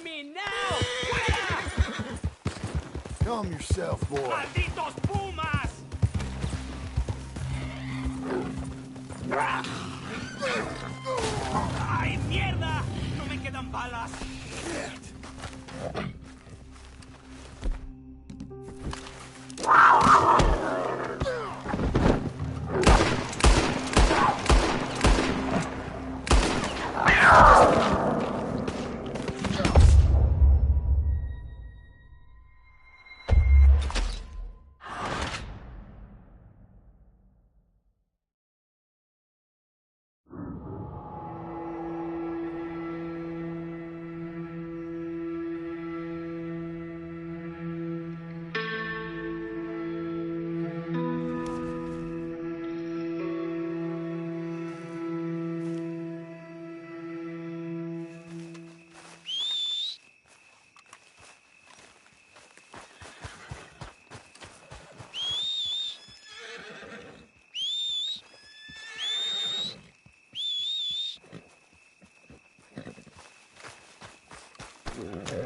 on me now! Fuera! Calm yourself, boy. ¡Malditos pumas! ¡Ay, mierda! ¡No me quedan balas!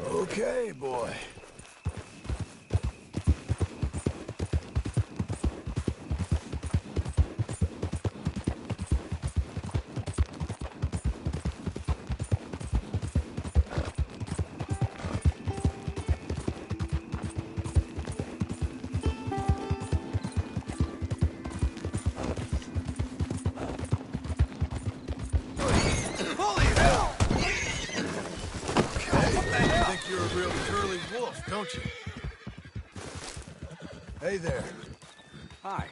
Okay, boy. You're a real curly wolf, don't you? Hey there. Hi.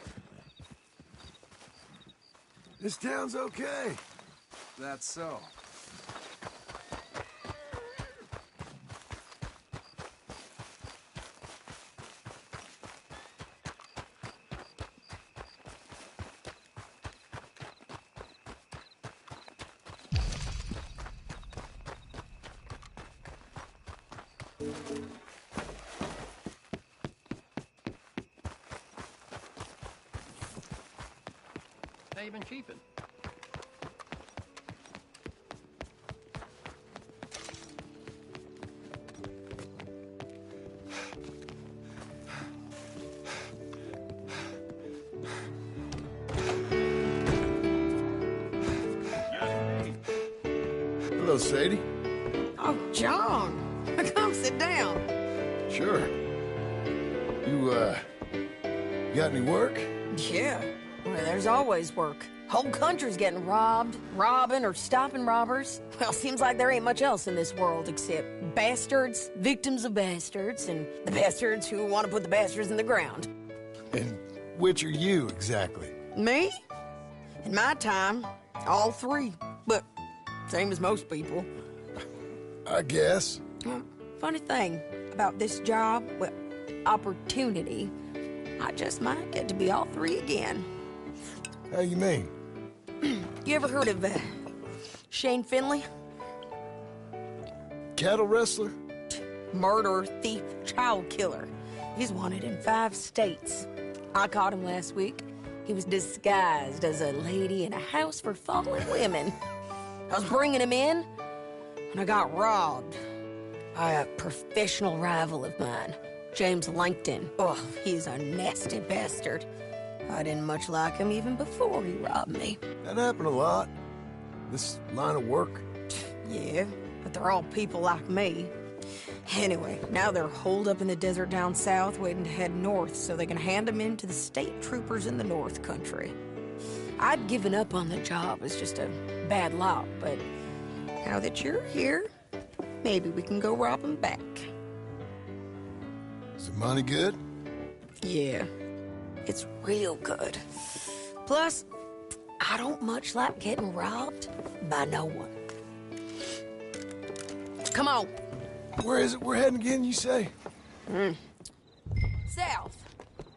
This town's okay. That's so. How you been keeping? Hello, Sadie. Oh, John. Come sit down. Sure. You got any work? Yeah. Well, there's always work. Whole country's getting robbed, robbing, or stopping robbers. Well, seems like there ain't much else in this world except bastards, victims of bastards, and the bastards who want to put the bastards in the ground. And which are you, exactly? Me? In my time, all three. But same as most people. I guess. Well, funny thing about this job, well, opportunity, I just might get to be all three again. How you mean? You ever heard of Shane Finley? Cattle wrestler? Murderer, thief, child killer. He's wanted in 5 states. I caught him last week. He was disguised as a lady in a house for fallen women. I was bringing him in, and I got robbed by a professional rival of mine, James Langton. Oh, he's a nasty bastard. I didn't much like him even before he robbed me. That happened a lot. This line of work. Yeah, but they're all people like me. Anyway, now they're holed up in the desert down south, waiting to head north so they can hand them in to the state troopers in the north country. I'd given up on the job as just a bad lot, but now that you're here, maybe we can go rob them back. Is the money good? Yeah, it's real good. Plus, I don't much like getting robbed by no one. Come on. Where is it we're heading again, you say? South.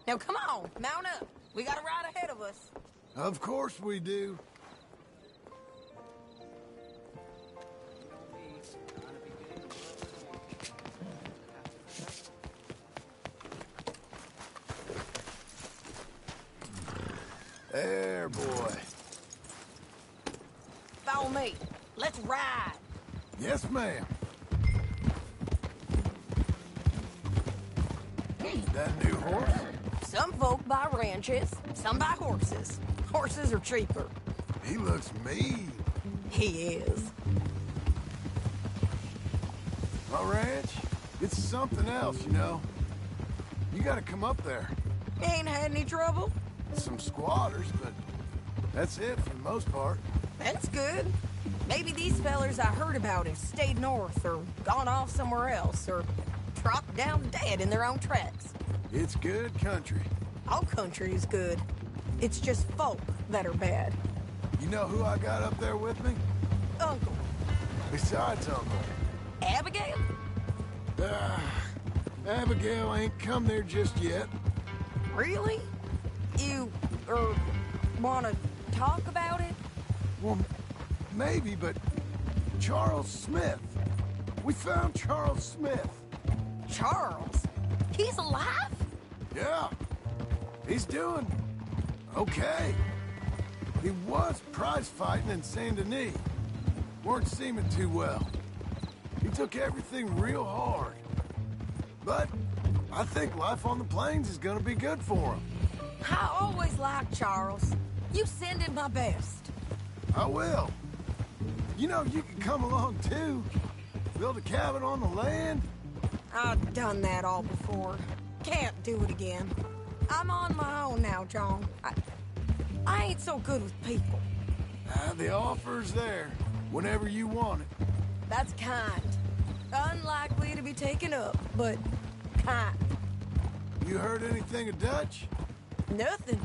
Now come on, mount up. We got a ride ahead of us. Of course we do. There, boy. Follow me. Let's ride. Yes, ma'am. That new horse? Some folk buy ranches, some buy horses. Horses are cheaper. He looks mean. He is. My ranch, it's something else, you know. You gotta come up there. Ain't had any trouble? Some squatters, but that's it for the most part. That's good. Maybe these fellers I heard about have stayed north or gone off somewhere else or dropped down dead in their own tracks. It's good country. All country is good. It's just folk that are bad. You know who I got up there with me? Uncle. Besides Uncle. Abigail? Abigail ain't come there just yet. Really? You, wanna talk about it? Well, maybe, but Charles Smith. We found Charles Smith. Charles? He's alive? Yeah. He's doing okay. He was prize fighting in Saint Denis. Weren't seeming too well. He took everything real hard. But I think life on the plains is gonna be good for him. I always liked Charles. You send him my best. I will. You know, you can come along too. Build a cabin on the land. I've done that all before. Can't do it again. I'm on my own now, John. I ain't so good with people. The offer's there whenever you want it. That's kind. Unlikely to be taken up, but kind. You heard anything of Dutch? Nothing.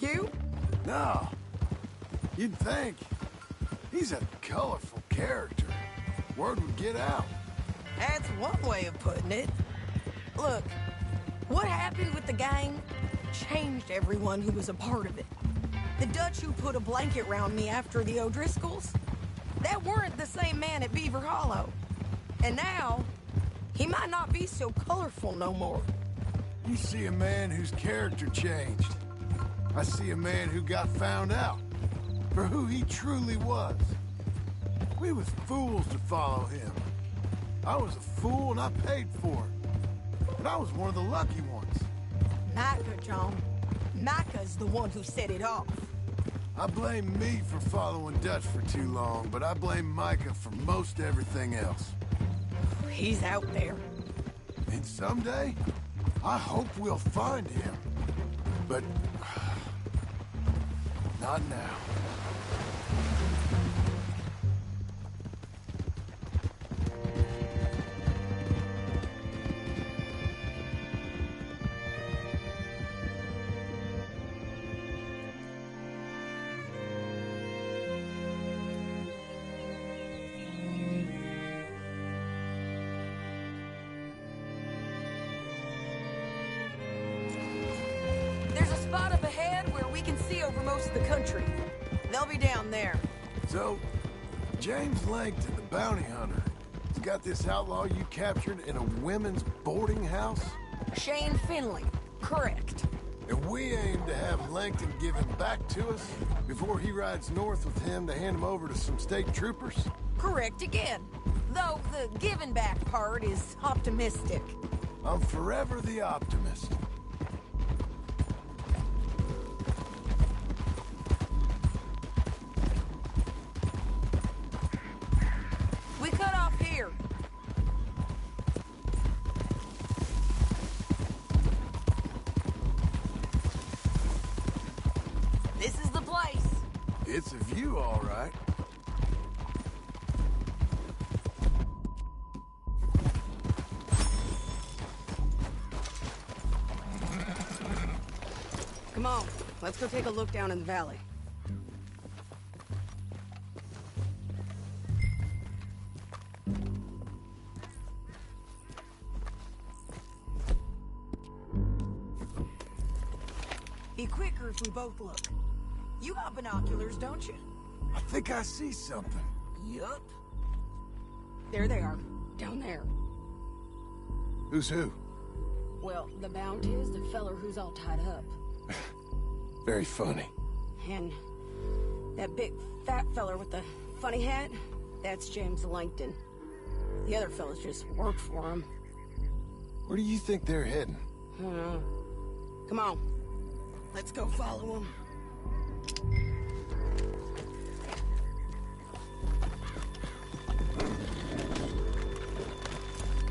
You? No. You'd think. He's a colorful character. Word would get out. That's one way of putting it. Look, what happened with the gang changed everyone who was a part of it. The Dutch who put a blanket round me after the O'Driscolls, that weren't the same man at Beaver Hollow. And now, he might not be so colorful no more. You see a man whose character changed. I see a man who got found out for who he truly was. We was fools to follow him. I was a fool and I paid for it. But I was one of the lucky ones. Micah, John. Micah's the one who set it off. I blame me for following Dutch for too long, but I blame Micah for most everything else. He's out there. And someday, I hope we'll find him. But not now. There's a spot up ahead where we can see over most of the country. They'll be down there. So, James Langton, the bounty hunter, has got this outlaw you captured in a women's boarding house? Shane Finley. Correct. And we aim to have Langton give him back to us before he rides north with him to hand him over to some state troopers? Correct again. Though the giving back part is optimistic. I'm forever the optimist. We cut off here. This is the place. It's a view, all right. Come on, let's go take a look down in the valley. Be quicker if we both look. You got binoculars, don't you? I think I see something. Yup. There they are, down there. Who's who? Well, the bounty is the feller who's all tied up. Very funny. And that big fat feller with the funny hat, that's James Langton. The other fellas just work for him. Where do you think they're heading? Come on. Let's go follow him.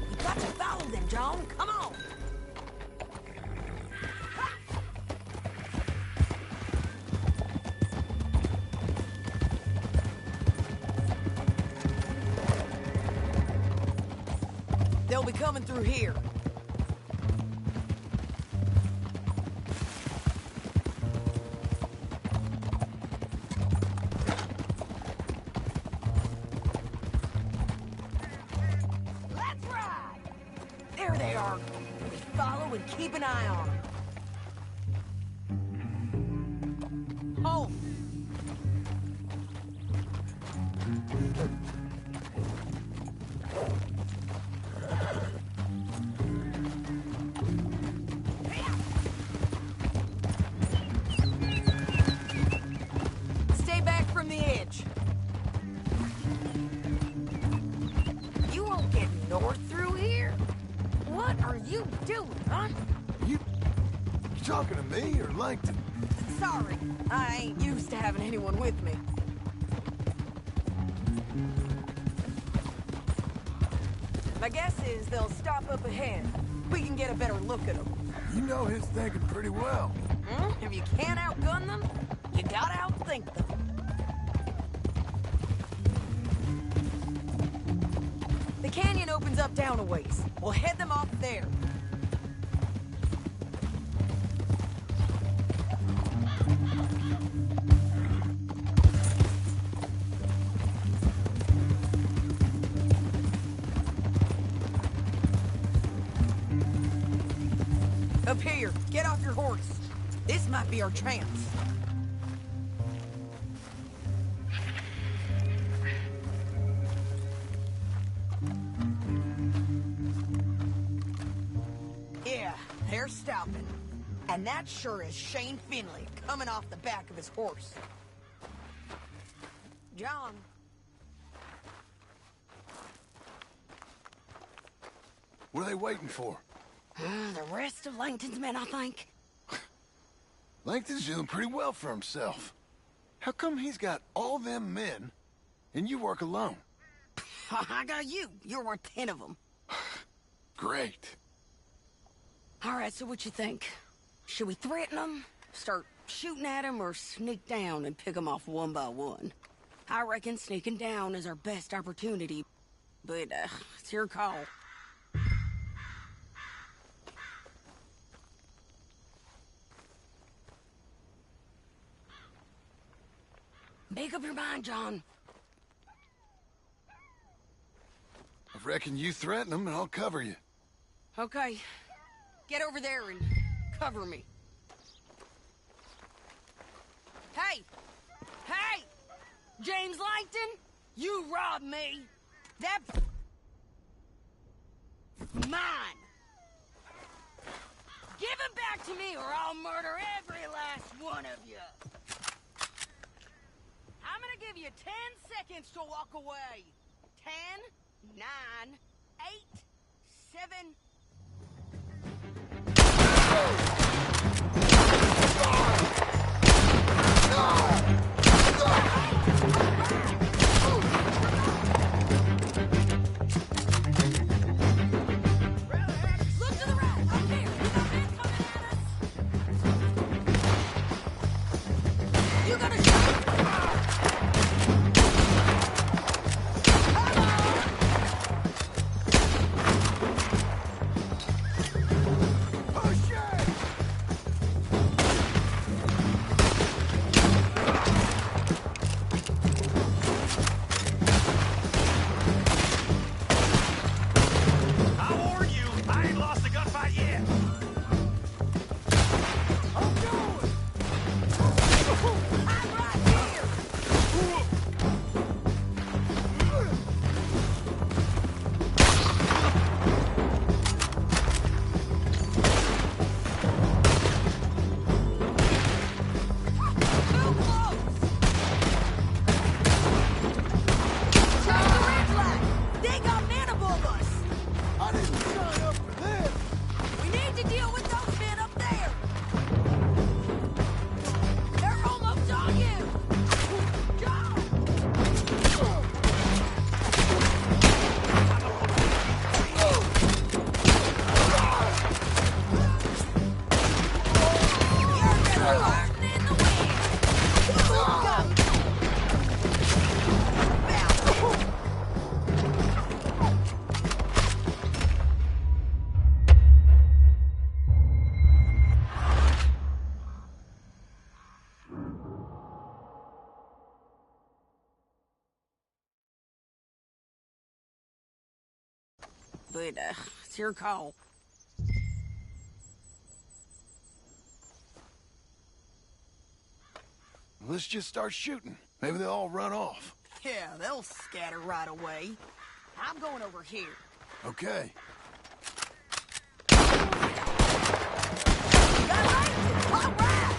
You got to follow them, John. Come on. They'll be coming through here. Let's ride! There they are. Follow and keep an eye on them. Home. Stay back from the edge. You won't get north through here? What are you doing, huh? You talking to me or Langton? Sorry, I ain't used to having anyone with me. My guess is they'll stop up ahead. We can get a better look at them. You know his thinking pretty well. If you can't outgun them, you gotta outthink them. The canyon opens up down a ways. We'll head them off there. Up here, get off your horse. This might be our chance. Yeah, they're stopping. And that sure is Shane Finley coming off the back of his horse. John. What are they waiting for? The rest of Langton's men, I think. Langton's doing pretty well for himself. How come he's got all them men, and you work alone? I got you. You're worth 10 of them. Great. All right, so what you think? Should we threaten them, start shooting at them, or sneak down and pick them off one by one? I reckon sneaking down is our best opportunity, but it's your call. Make up your mind, John. I reckon you threaten them and I'll cover you. Okay. Get over there and cover me. Hey! Hey! James Langton, you robbed me. That's mine. Give it back to me or I'll murder every last one of you. I'm gonna give you 10 seconds to walk away. 10, 9, 8, 7... Look to the right! Up there! You got men coming at us! You gotta shoot! Push it! but it's your call. Let's just start shooting. Maybe they'll all run off. Yeah, they'll scatter right away. I'm going over here. Okay. Got right? All right!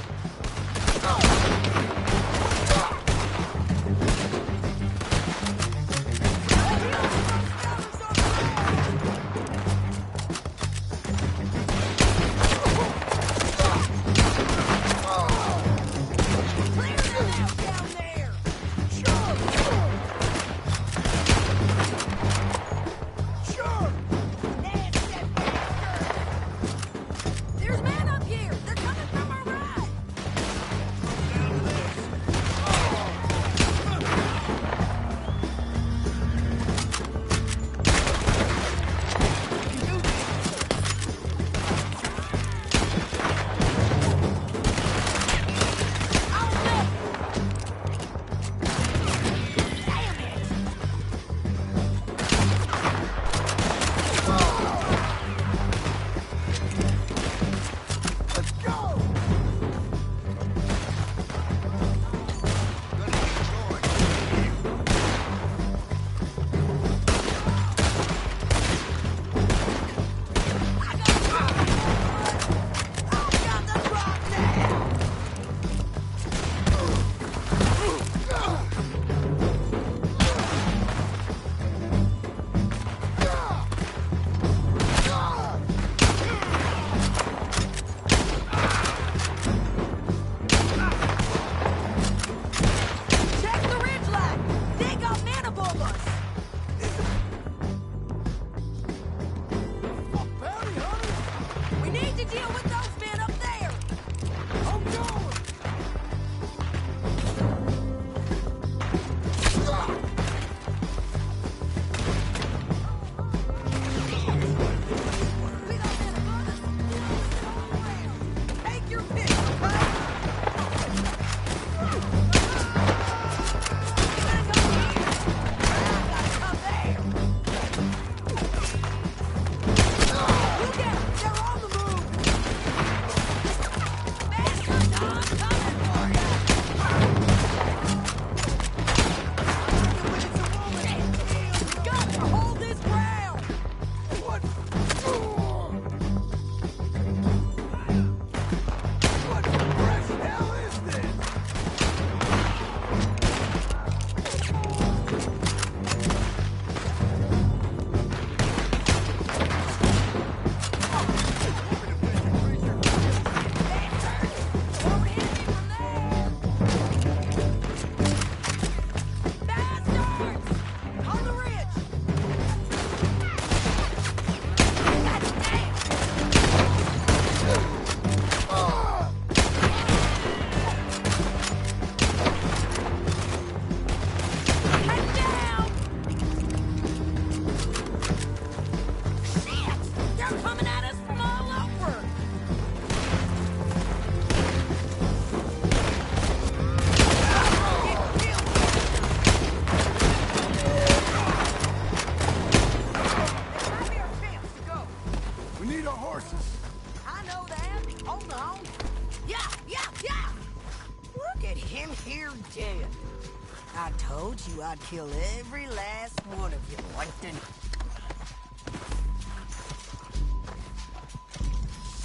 I told you I'd kill every last one of you, Plankton.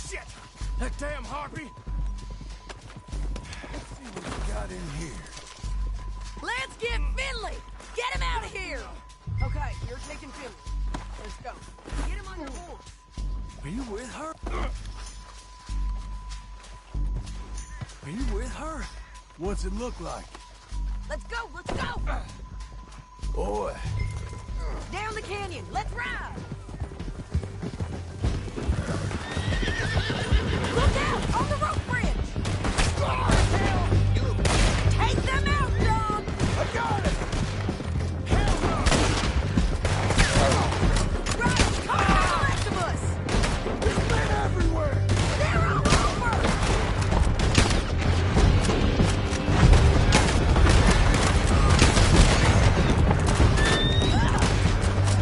Shit! That damn harpy! Let's see what we got in here. Let's get Finley! Get him out of here! Okay, you're taking Finley. Let's go. Get him on your horse. Are you with her? Are you with her? What's it look like? Let's go, let's go! Boy. Down the canyon, let's ride! Look out! On the rope bridge! Take them out, John! I got it! Right, come on, the rest of us! There's men everywhere! They're all over!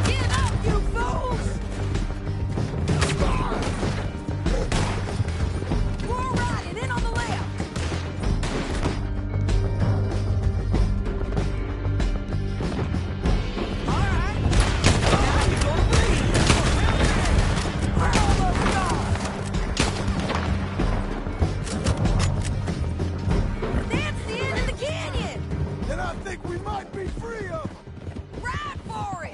Get up, you fool! We might be free of them! Ride for it!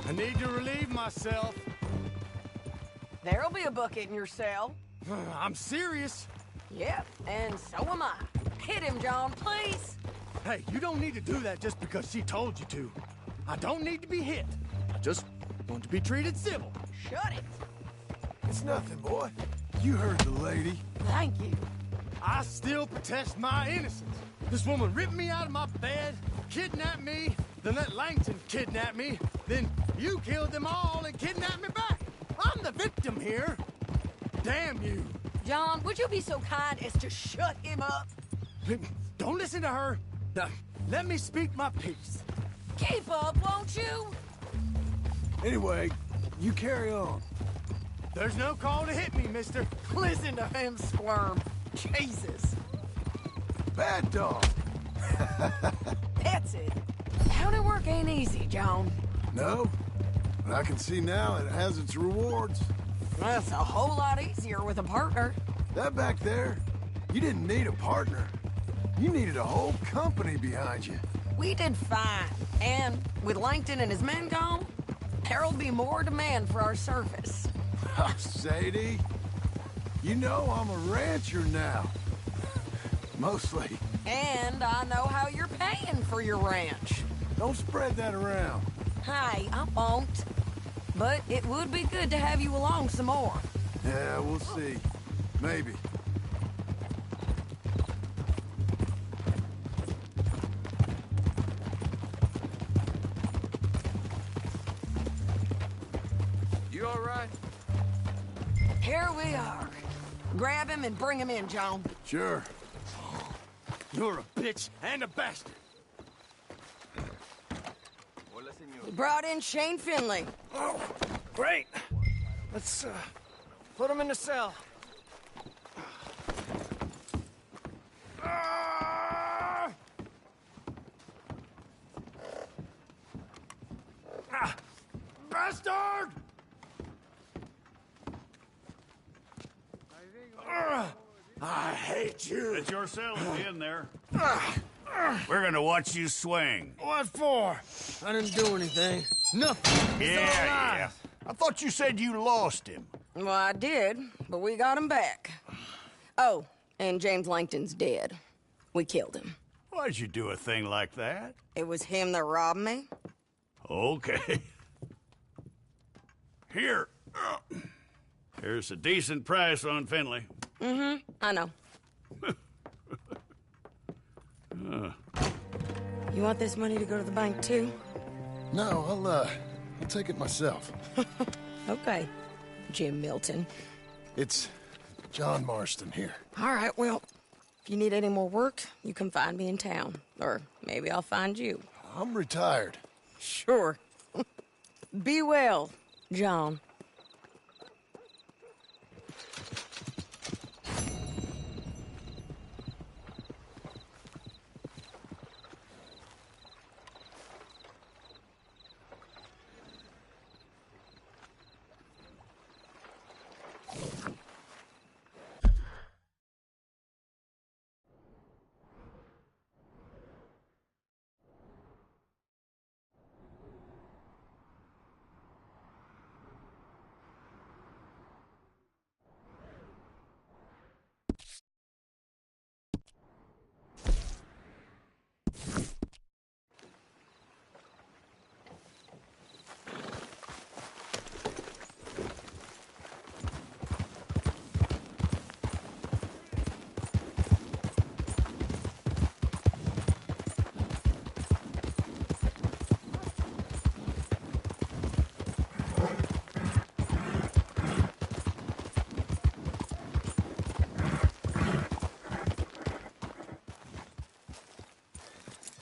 I need to relieve myself. There'll be a bucket in your cell. I'm serious. Yep, and so am I. Hit him, John, please. Hey, you don't need to do that just because she told you to. I don't need to be hit. I just want to be treated civil. Shut it. It's nothing, boy. You heard the lady. Thank you. I still protest my innocence. This woman ripped me out of my bed, kidnapped me, then let Langton kidnap me, then you killed them all and kidnapped me back. I'm the victim here. Damn you. John, would you be so kind as to shut him up? Don't listen to her. Now, let me speak my piece. Keep up, won't you? Anyway, you carry on. There's no call to hit me, mister. Listen to him squirm. Jesus. Bad dog. That's it. County work ain't easy, John. No, but I can see now it has its rewards. That's a whole lot easier with a partner. That back there, you didn't need a partner. You needed a whole company behind you. We did fine. And with Langton and his men gone, there'll be more demand for our service. Oh, Sadie, you know I'm a rancher now. Mostly. And I know how you're paying for your ranch. Don't spread that around. Hey, I won't. But it would be good to have you along some more. Yeah, we'll see. Maybe. You all right? Here we are. Grab him and bring him in, John. Sure. You're a bitch and a bastard. We brought in Shane Finley. Oh, great. Let's, put him in the cell. Bastard! I hate you. It's your cell at the end there. We're gonna watch you swing. What for? I didn't do anything. Nothing. Yeah. I thought you said you lost him. Well, I did, but we got him back. Oh, and James Langton's dead. We killed him. Why'd you do a thing like that? It was him that robbed me. Okay. Here. Here's a decent price on Finley. I know. You want this money to go to the bank, too? No, I'll take it myself. Okay, Jim Milton. It's John Marston here. All right, well, if you need any more work, you can find me in town. Or maybe I'll find you. I'm retired. Sure. Be well, John.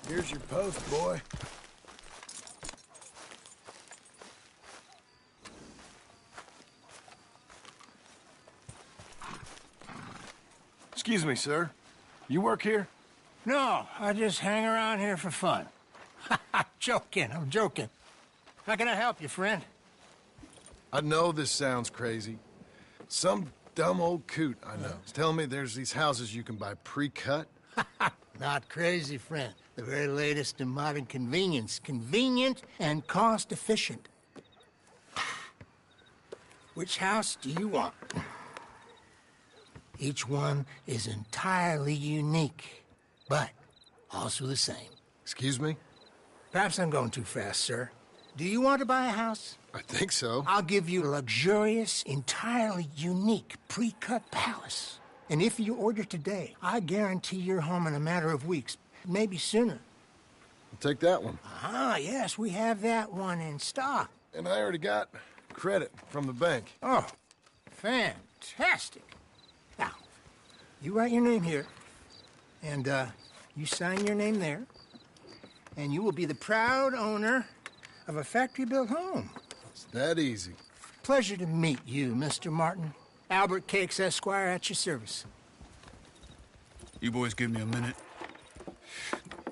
Here's your post, boy. Excuse me, sir. You work here? No, I just hang around here for fun. I'm joking. How can I help you, friend? I know this sounds crazy. Some dumb old coot I know is telling me there's these houses you can buy pre-cut. Not crazy, friend. The very latest in modern convenience. Convenient and cost-efficient. Which house do you want? Each one is entirely unique, but also the same. Excuse me? Perhaps I'm going too fast, sir. Do you want to buy a house? I think so. I'll give you a luxurious, entirely unique pre-cut palace. And if you order today, I guarantee you're home in a matter of weeks, maybe sooner. I'll take that one. Ah, yes, we have that one in stock. And I already got credit from the bank. Oh, fantastic. Now, you write your name here, and you sign your name there, and you will be the proud owner of a factory-built home. It's that easy. Pleasure to meet you, Mr. Martin. Albert Cakes, Esquire, at your service. You boys give me a minute.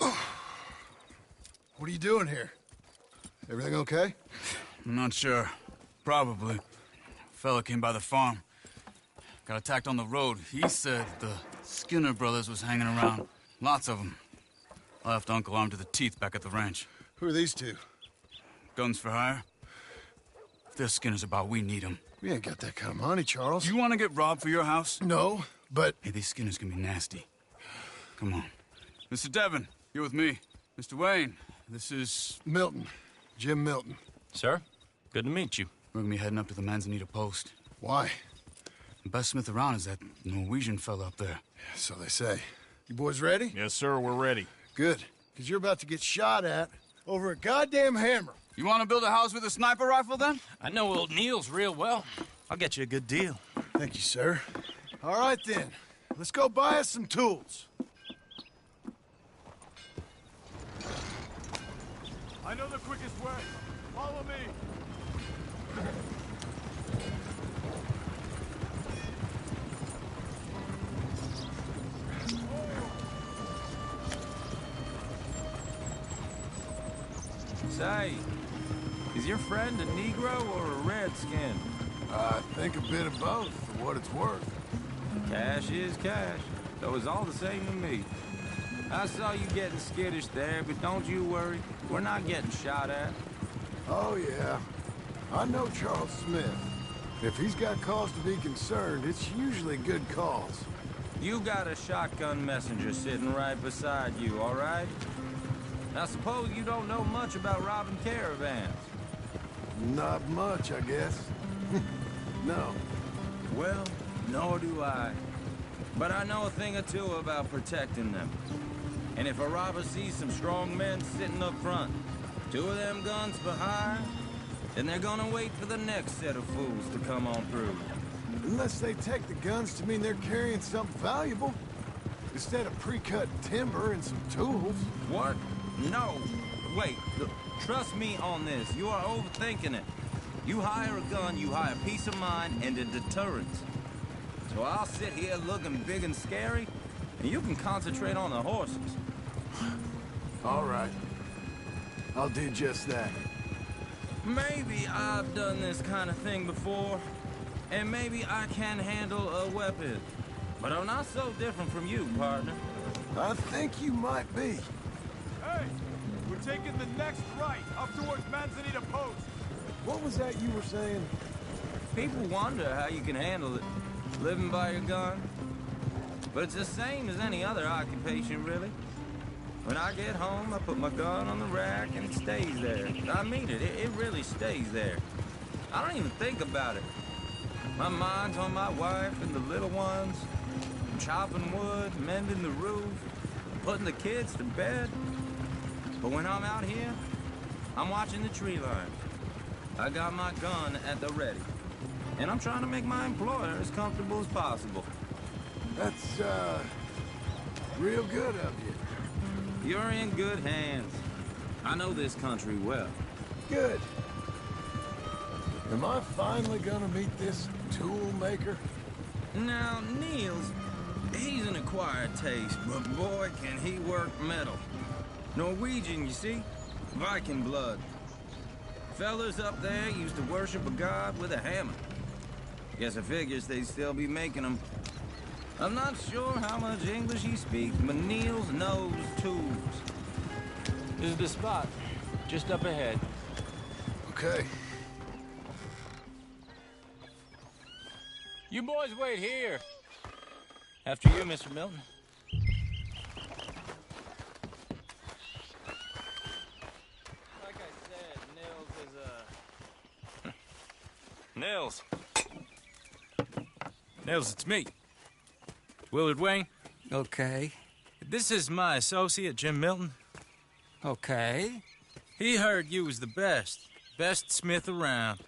What are you doing here? Everything okay? I'm not sure. Probably. Fella came by the farm. Got attacked on the road. He said the Skinner brothers was hanging around. Lots of them. I left Uncle armed to the teeth back at the ranch. Who are these two? Guns for hire? If there's Skinners about, we need them. We ain't got that kind of money, Charles. You want to get robbed for your house? No, but... Hey, these Skinners can be nasty. Come on. Mr. Devon, you're with me. Mr. Wayne, this is... Milton. Jim Milton. Sir, good to meet you. We're gonna be heading up to the Manzanita post. Why? The best smith around is that Norwegian fella up there. So they say. You boys ready? Yes, sir, we're ready. Good. Because you're about to get shot at over a goddamn hammer. You want to build a house with a sniper rifle, then? I know old Neil's real well. I'll get you a good deal. Thank you, sir. All right, then. Let's go buy us some tools. I know the quickest way. Follow me. Say, is your friend a Negro or a Redskin? I think a bit of both, for what it's worth. Cash is cash, so it's all the same to me. I saw you getting skittish there, but don't you worry. We're not getting shot at. Oh, yeah. I know Charles Smith. If he's got cause to be concerned, it's usually good cause. You got a shotgun messenger sitting right beside you, all right? I suppose you don't know much about robbing caravans. Not much, I guess. No. Well, nor do I. But I know a thing or two about protecting them. And if a robber sees some strong men sitting up front, 2 of them guns behind, then they're gonna wait for the next set of fools to come on through. Unless they take the guns to mean they're carrying something valuable. Instead of pre-cut timber and some tools. What? No. Wait, look, trust me on this. You are overthinking it. You hire a gun, you hire peace of mind and a deterrence. So I'll sit here looking big and scary, and you can concentrate on the horses. All right. I'll do just that. Maybe I've done this kind of thing before, and maybe I can handle a weapon. But I'm not so different from you, partner. I think you might be. Hey, we're taking the next right up towards Manzanita Post. What was that you were saying? People wonder how you can handle it, living by your gun. But it's the same as any other occupation, really. When I get home, I put my gun on the rack and it stays there. I mean it, it really stays there. I don't even think about it. My mind's on my wife and the little ones. I'm chopping wood, mending the roof, putting the kids to bed. But when I'm out here, I'm watching the tree line. I got my gun at the ready. And I'm trying to make my employer as comfortable as possible. That's, real good of you. You're in good hands. I know this country well. Good. Am I finally gonna meet this tool maker? Now, Niels, He's an acquired taste, but boy, can he work metal. Norwegian, you see? Viking blood. Fellas up there used to worship a god with a hammer. Guess I figures they'd still be making them. I'm not sure how much English he speaks, but Niels knows tools. This is the spot, just up ahead. Okay. You boys wait here. After you, Mr. Milton. Like I said, Nils is, Nils, it's me. Willard Wayne. Okay. This is my associate, Jim Milton. Okay. He heard you was the best smith around.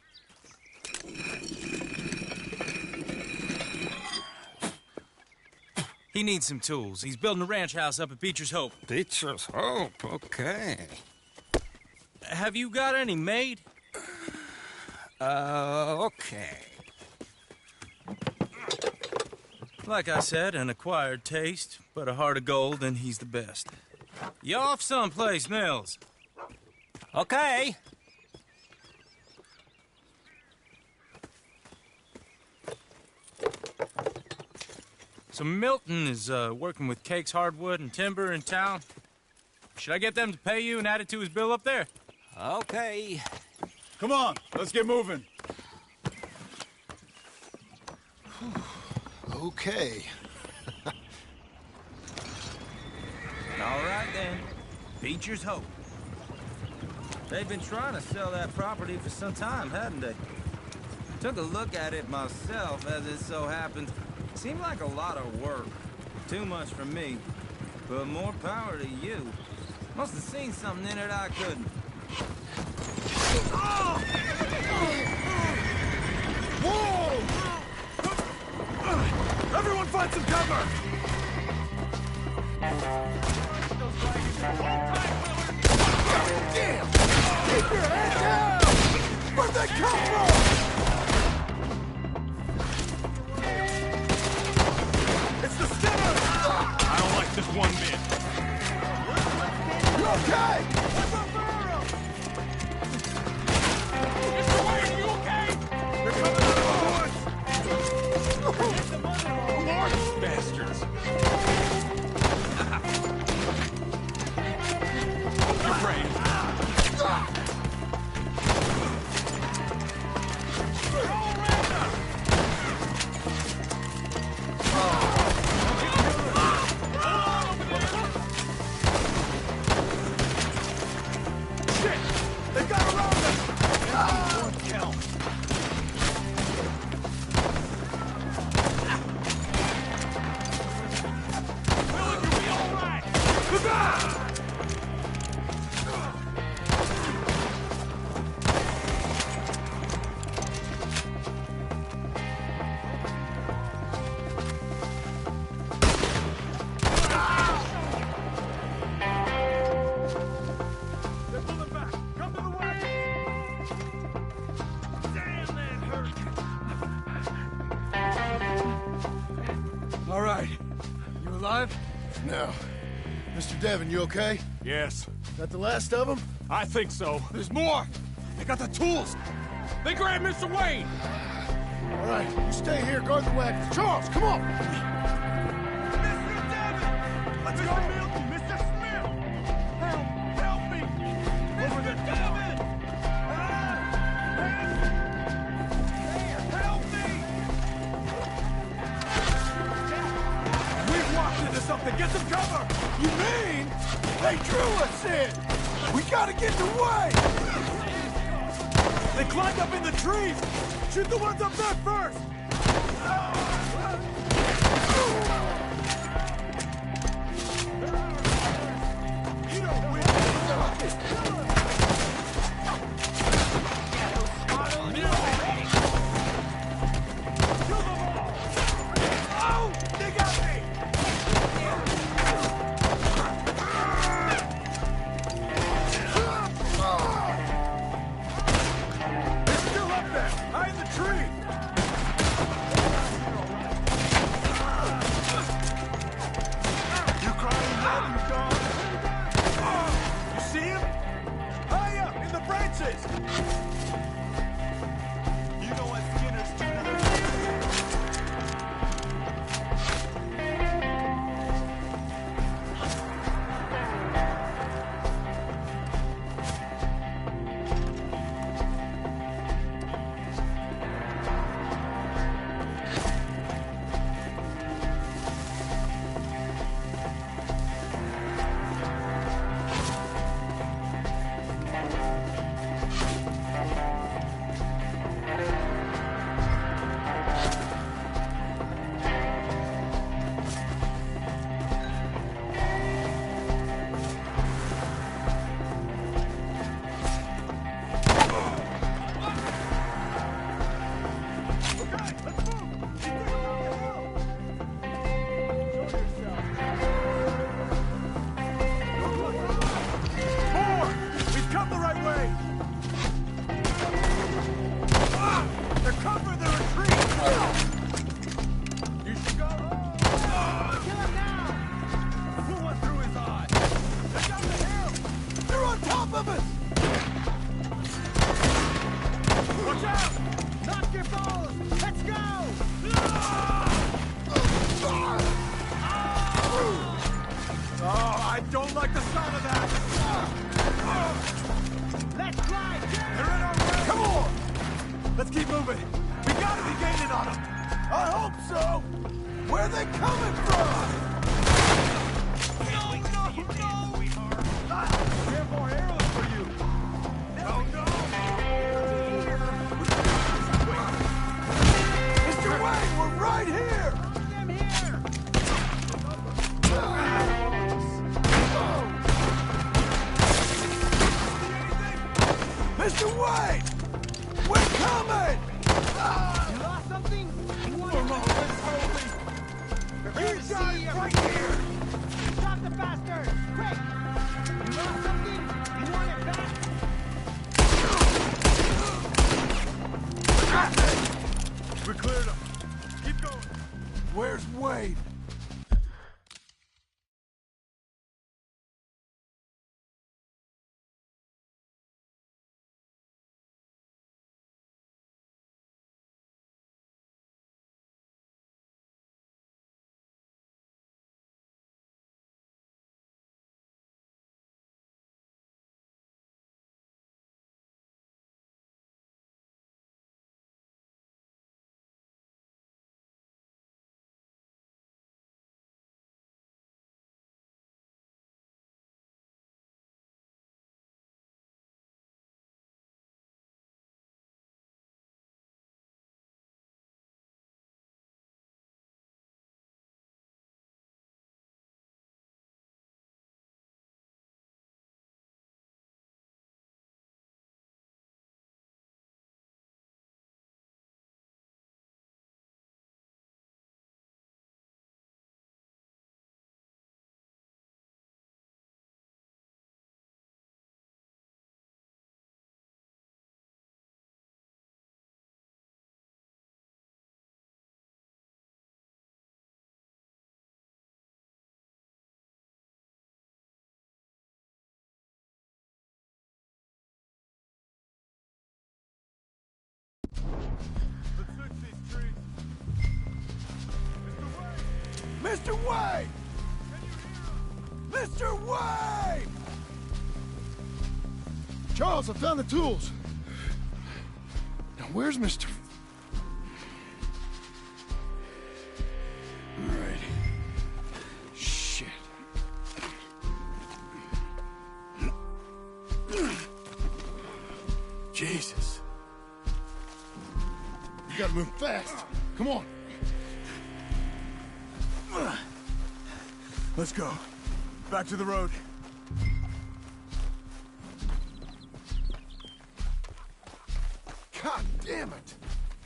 He needs some tools. He's building a ranch house up at Beecher's Hope. Beecher's Hope, okay. Have you got any made? Okay. Like I said, an acquired taste, but a heart of gold, and he's the best. You off someplace, Nils? Okay. So Milton is working with Cake's Hardwood and Timber in town. Should I get them to pay you and add it to his bill up there? Okay. Come on, let's get moving. Okay. All right, then. Beecher's Hope. They've been trying to sell that property for some time, hadn't they? Took a look at it myself, as it so happens. Seemed like a lot of work. Too much for me. But more power to you. Must have seen something in it I couldn't. Whoa! Everyone find some cover! Damn! Keep your head down! Where'd they come from? It's the Stimmers! I don't like this one bit. You okay? Mr. Wayne, you okay? They're coming out of the woods! More bastards. You're afraid. Shit! They got around us! Kill. Willard, you'll be all right. They're pulling back! Come to the wagon! Damn, that hurt! All right. You alive? No. Mr. Devon, you okay? Yes. That the last of them? I think so. There's more. They got the tools. They grabbed Mr. Wayne. All right, you stay here, guard the wagons. Charles, come on! Mr. Devon! Let's go, Milton. Mr. Smith! Help me! Mr. Devon! Help me! We've walked into something. Get some cover! You mean they drew us in? We gotta get away! They climbed up in the trees! Shoot the ones up there first! You don't win! Oh! They got me! They're still up there! High in the tree! horses! You know what Skinner's doing? Mr. Wade! Mr. Wade! Charles, I found the tools. Now, where's Mr. All right. Shit. Jesus. You gotta move fast. Come on. Let's go. Back to the road. God damn it!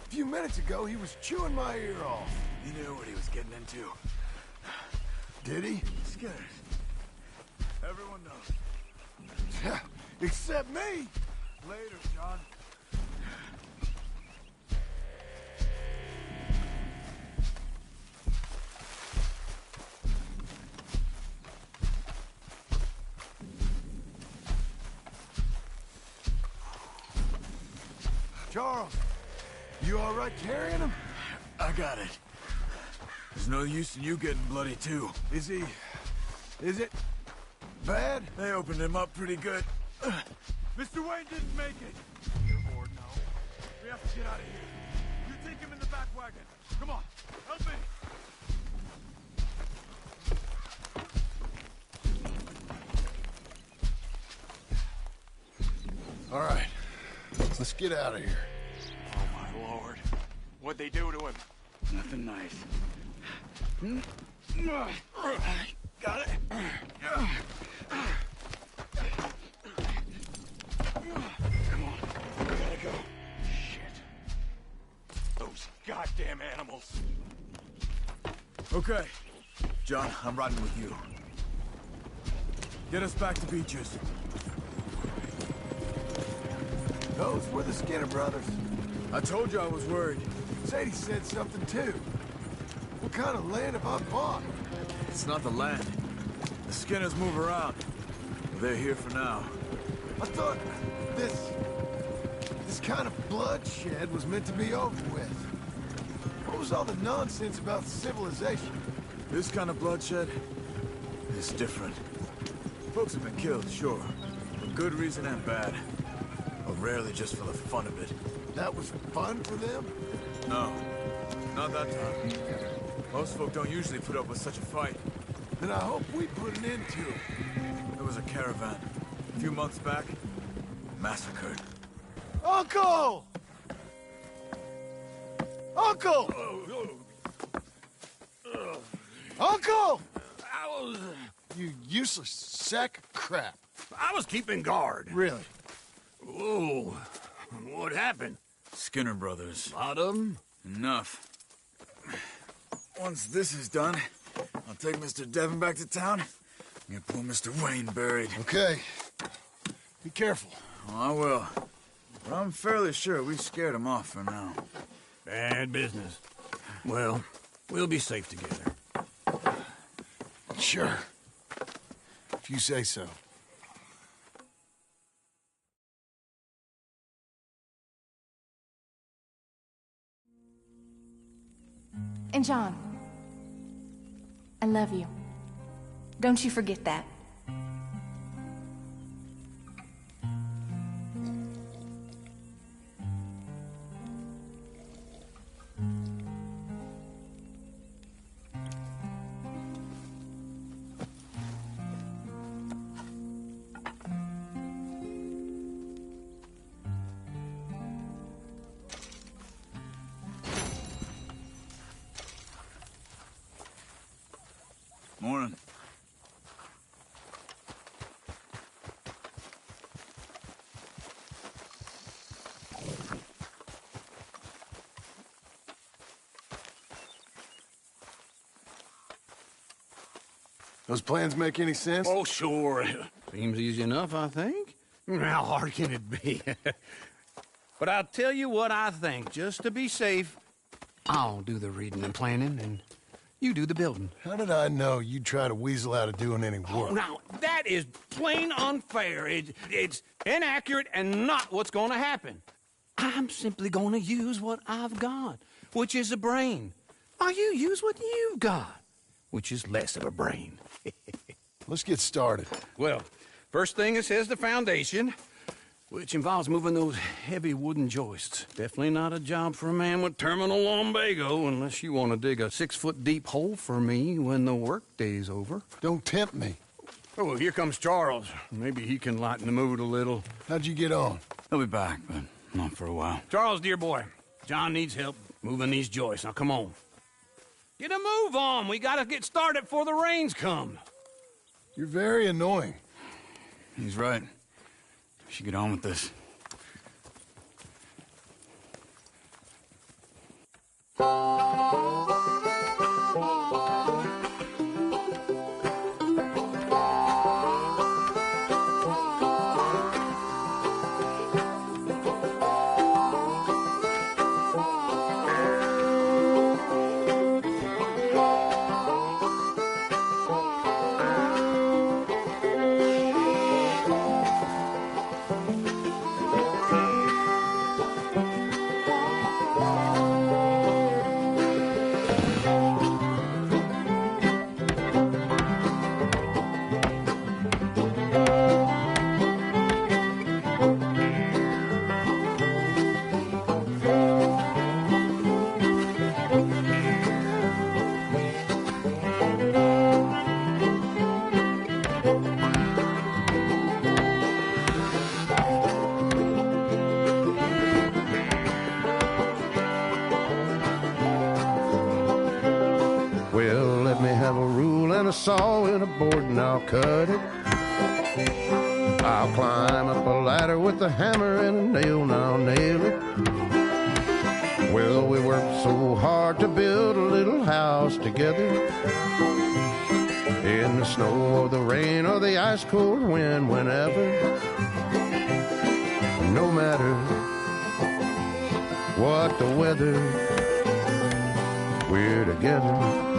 A few minutes ago, he was chewing my ear off. He knew what he was getting into. Did he? Scared. Everyone knows. Except me! Later, John. Charles, you all right carrying him? I got it. There's no use in you getting bloody, too. Is it bad? They opened him up pretty good. Mr. Wayne didn't make it. You're bored now. We have to get out of here. You take him in the back wagon. Come on, help me. All right, let's get out of here. Oh, my Lord. What'd they do to him? Nothing nice. Got it. Come on, we gotta go. Shit. Those goddamn animals. Okay. John, I'm riding with you. Get us back to Beaches. Those were the Skinner brothers. I told you I was worried. Sadie said something too. What kind of land have I bought? It's not the land. The Skinners move around. They're here for now. I thought this kind of bloodshed was meant to be over with. What was all the nonsense about civilization? This kind of bloodshed is different. Folks have been killed, sure. For good reason and bad. But rarely just for the fun of it. That was fun for them? No, not that time. Most folk don't usually put up with such a fight. Then I hope we put an end to it. There was a caravan. A few months back, massacred. Uncle! Uncle! Uncle! You useless sack of crap. I was keeping guard. Really? Whoa. What happened? Skinner brothers. Lot of them? Enough. Once this is done, I'll take Mr. Devon back to town and get poor Mr. Wayne buried. Okay. Be careful. Oh, I will. But I'm fairly sure we scared him off for now. Bad business. Well, we'll be safe together. Sure. If you say so. And John, I love you. Don't you forget that. Morning. Those plans make any sense? Oh, sure. Seems easy enough, I think. How hard can it be? But I'll tell you what I think. Just to be safe, I'll do the reading and planning, and you do the building. How did I know you'd try to weasel out of doing any Oh, work? now, that is plain unfair. It's inaccurate and not what's going to happen. I'm simply going to use what I've got, which is a brain. While you use what you've got, which is less of a brain. Let's get started. Well, first thing it says the foundation, which involves moving those heavy wooden joists. Definitely not a job for a man with terminal lumbago unless you want to dig a 6-foot deep hole for me when the workday's over. Don't tempt me. Oh, here comes Charles. Maybe he can lighten the mood a little. How'd you get on? He'll be back, but not for a while. Charles, dear boy, John needs help moving these joists. Now, come on. Get a move on. We gotta get started before the rains come. You're very annoying. He's right. We should get on with this. a saw and a board and I'll cut it. I'll climb up a ladder with a hammer and a nail and I'll nail it. Well, we worked so hard to build a little house together. In the snow or the rain or the ice cold wind, whenever. No matter what the weather, we're together.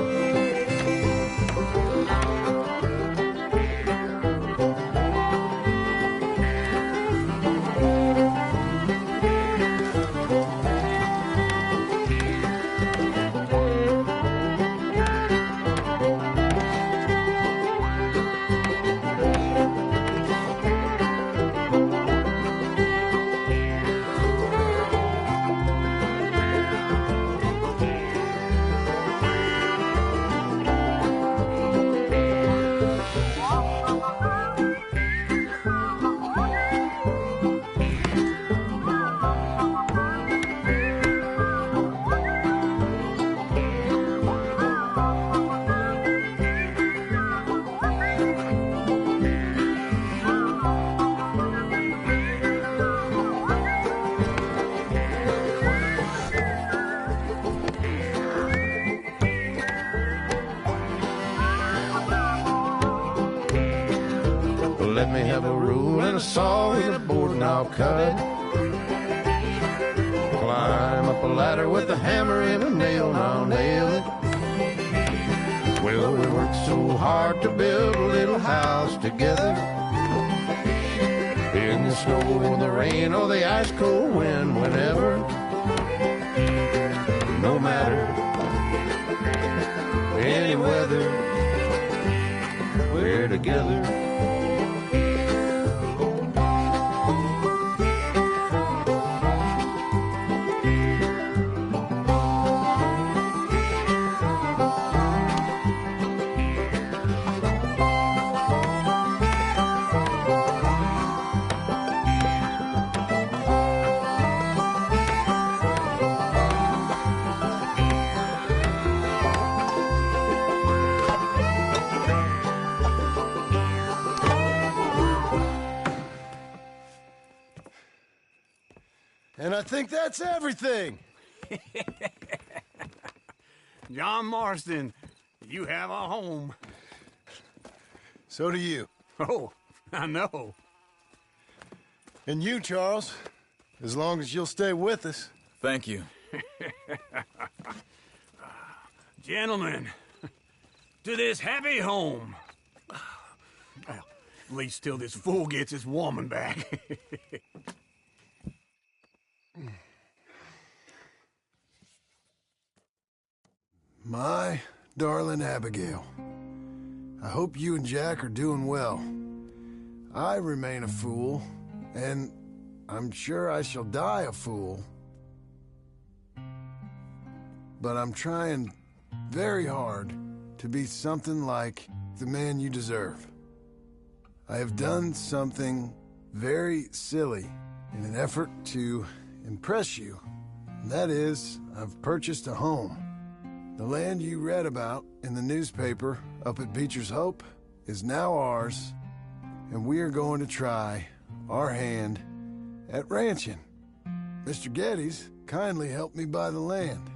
Let me have a rule and a saw and a board and I'll cut. Climb up a ladder with a hammer and a nail and I'll nail it. Well, we worked so hard to build a little house together. In the snow or the rain or the ice cold wind, whenever. No matter any weather, we're together. And I think that's everything. John Marston, you have a home. So do you. Oh, I know. And you, Charles, as long as you'll stay with us. Thank you. Gentlemen, to this happy home. Well, at least till this fool gets his woman back. My darling Abigail, I hope you and Jack are doing well. I remain a fool, and I'm sure I shall die a fool. But I'm trying very hard to be something like the man you deserve. I have done something very silly in an effort to impress you. And that is, I've purchased a home. The land you read about in the newspaper up at Beecher's Hope is now ours, and we are going to try our hand at ranching. Mr. Geddes kindly helped me buy the land.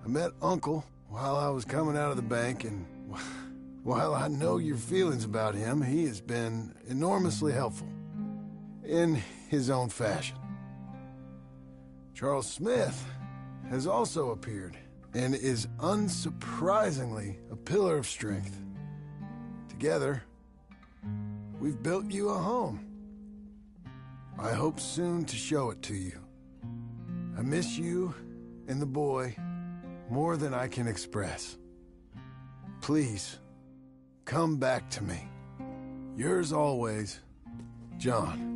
I met Uncle while I was coming out of the bank, and while I know your feelings about him, he has been enormously helpful in his own fashion. Charles Smith has also appeared and is unsurprisingly a pillar of strength. Together, we've built you a home. I hope soon to show it to you. I miss you and the boy more than I can express. Please, come back to me. Yours always, John.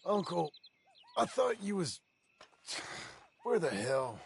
Uncle, I thought you was... Where the hell?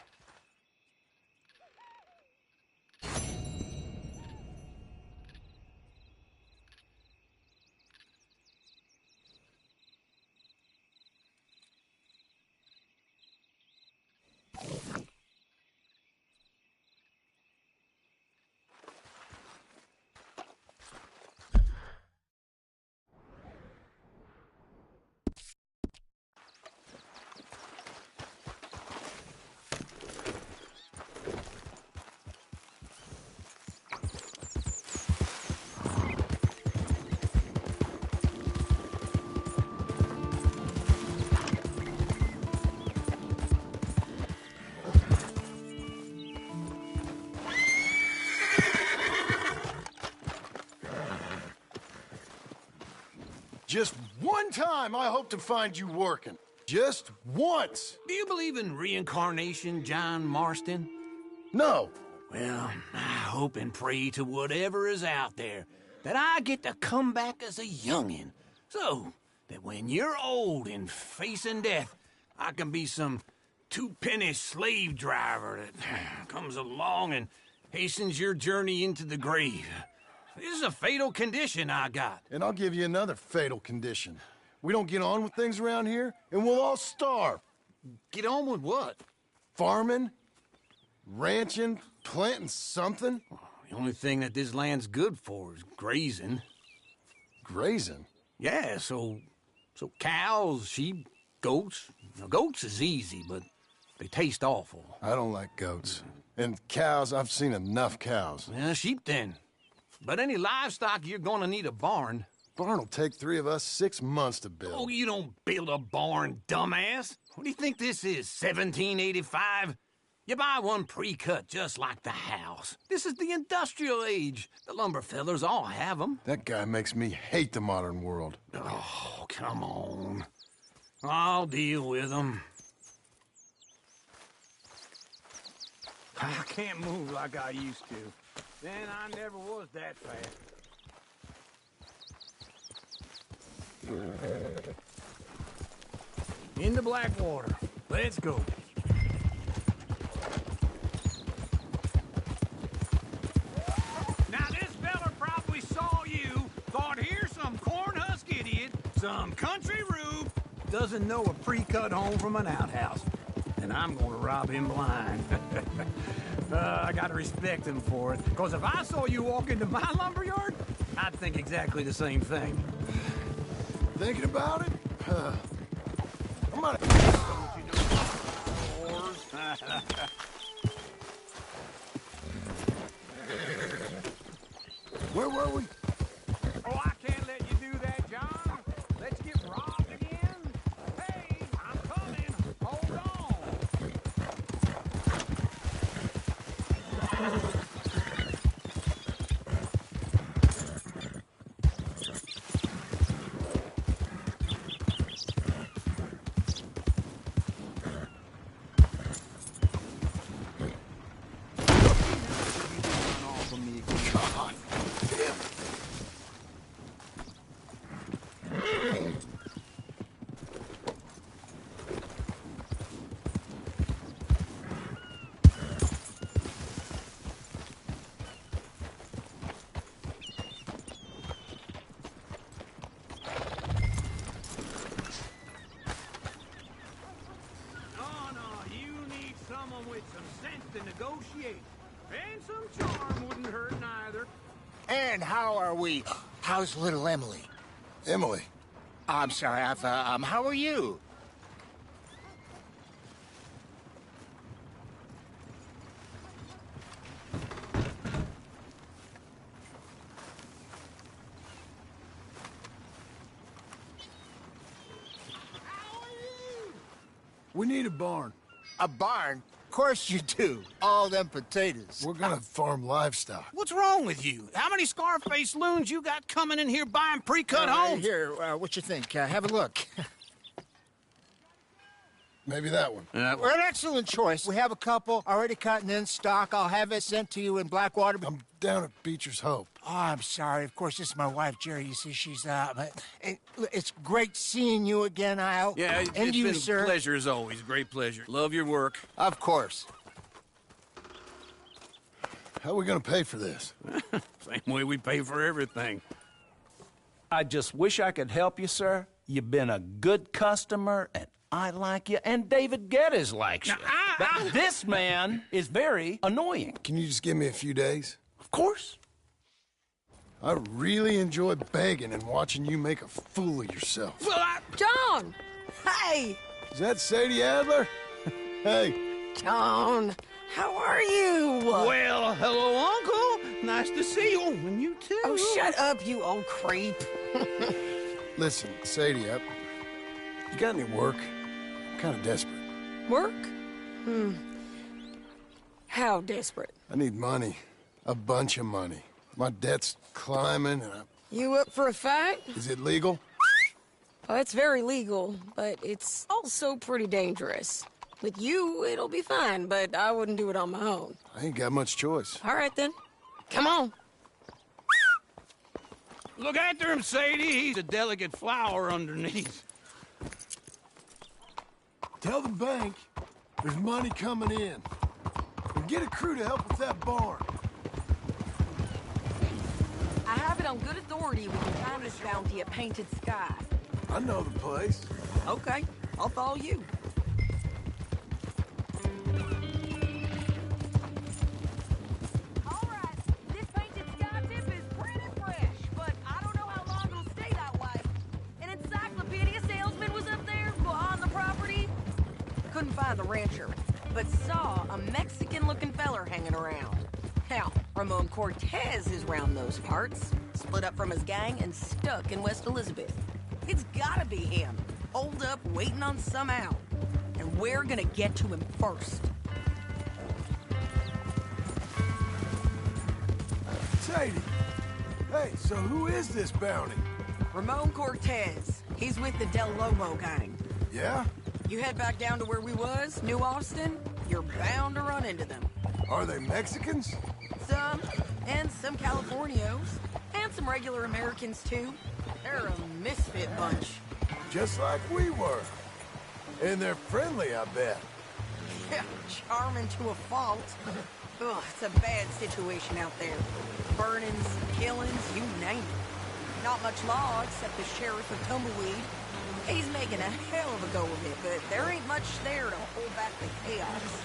Just one time I hope to find you working. Just once. Do you believe in reincarnation, John Marston? No. Well, I hope and pray to whatever is out there that I get to come back as a youngin', so that when you're old and facing death, I can be some two-penny slave driver that comes along and hastens your journey into the grave. This is a fatal condition I got. And I'll give you another fatal condition. We don't get on with things around here, and we'll all starve. Get on with what? Farming, ranching, planting something. The only thing that this land's good for is grazing. Grazing? Yeah, so cows, sheep, goats. Now, goats is easy, but they taste awful. I don't like goats. And cows, I've seen enough cows. Yeah, sheep then. But any livestock, you're gonna need a barn. Barn will take 3 of us 6 months to build. Oh, you don't build a barn, dumbass. What do you think this is, 1785? You buy one pre-cut just like the house. This is the industrial age. The lumber fellers all have them. That guy makes me hate the modern world. Oh, come on. I'll deal with them. I can't move like I used to. Then I never was that fast. Into Blackwater. Let's go. Now this fella probably saw you, thought here's some cornhusk idiot, some country rube, doesn't know a pre-cut home from an outhouse. And I'm gonna rob him blind. I gotta respect him for it. Because if I saw you walk into my lumberyard, I'd think exactly the same thing. Thinking about it? I'm gonna... Where were we? Oh, I can't let you do that, John. Let's get robbed again. Hey, I'm coming. Hold on. God damn it. With some sense to negotiate. And some charm wouldn't hurt neither. And how are we? How's little Emily? Emily. I'm sorry, how are you? We need a barn. A barn? Of course you do. All them potatoes. We're gonna farm livestock. What's wrong with you? How many Scarface loons you got coming in here buying pre-cut homes? Here, what you think? Have a look. Maybe that one. We're an excellent choice. We have a couple already cut and in stock. I'll have it sent to you in Blackwater. I'm down at Beecher's Hope. Oh, I'm sorry. Of course, this is my wife, Jerry. You see, she's out. But it's great seeing you again, Al. Yeah, and it's you, been sir. a pleasure as always. Great pleasure. Love your work. Of course. How are we gonna pay for this? Same way we pay for everything. I just wish I could help you, sir. You've been a good customer, and I like you, and David Geddes likes you. But this man is very annoying. Can you just give me a few days? Of course. I really enjoy begging and watching you make a fool of yourself. Well, John! Hey! Is that Sadie Adler? Hey. John, how are you? Well, hello, Uncle. Nice to see you. And you too. Oh, shut up, you old creep. Listen, Sadie, you got any work? I'm kind of desperate. Work? How desperate? I need money. A bunch of money. My debt's climbing, and You up for a fight? Is it legal? Well, it's very legal, but it's also pretty dangerous. With you, it'll be fine, but I wouldn't do it on my own. I ain't got much choice. All right, then. Come on. Look after him, Sadie. He's a delicate flower underneath. Tell the bank there's money coming in. And get a crew to help with that barn. I have it on good authority we can find this bounty at Painted Sky. I know the place. Okay, I'll follow you. All right, this Painted Sky tip is pretty fresh, but I don't know how long it'll stay that way. An encyclopedia salesman was up there on the property. Couldn't find the rancher, but saw a Mexican-looking feller hanging around. Now, Ramon Cortez is round those parts, split up from his gang and stuck in West Elizabeth. It's gotta be him, holed up, waiting on some out. And we're gonna get to him first. Sadie, hey, so who is this bounty? Ramon Cortez. He's with the Del Lobo gang. Yeah? You head back down to where we was, New Austin, you're bound to run into them. Are they Mexicans? Some, and some Californios, and some regular Americans too. They're a misfit bunch. Just like we were. And they're friendly, I bet. Yeah, charming to a fault. Ugh, it's a bad situation out there. Burnings, killings, you name it. Not much law except the sheriff of Tumbleweed. He's making a hell of a go of it, but there ain't much there to hold back the chaos.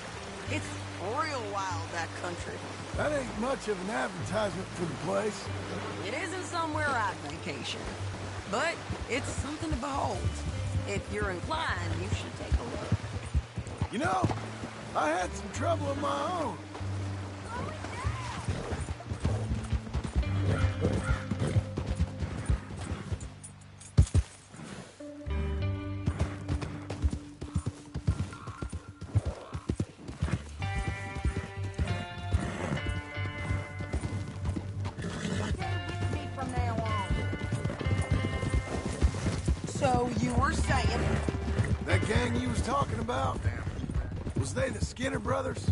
It's real wild, that country. That ain't much of an advertisement for the place. It isn't somewhere I'd vacation, but it's something to behold. If you're inclined, you should take a look. You know, I had some trouble of my own. So you were saying? That gang you was talking about, was they the Skinner brothers?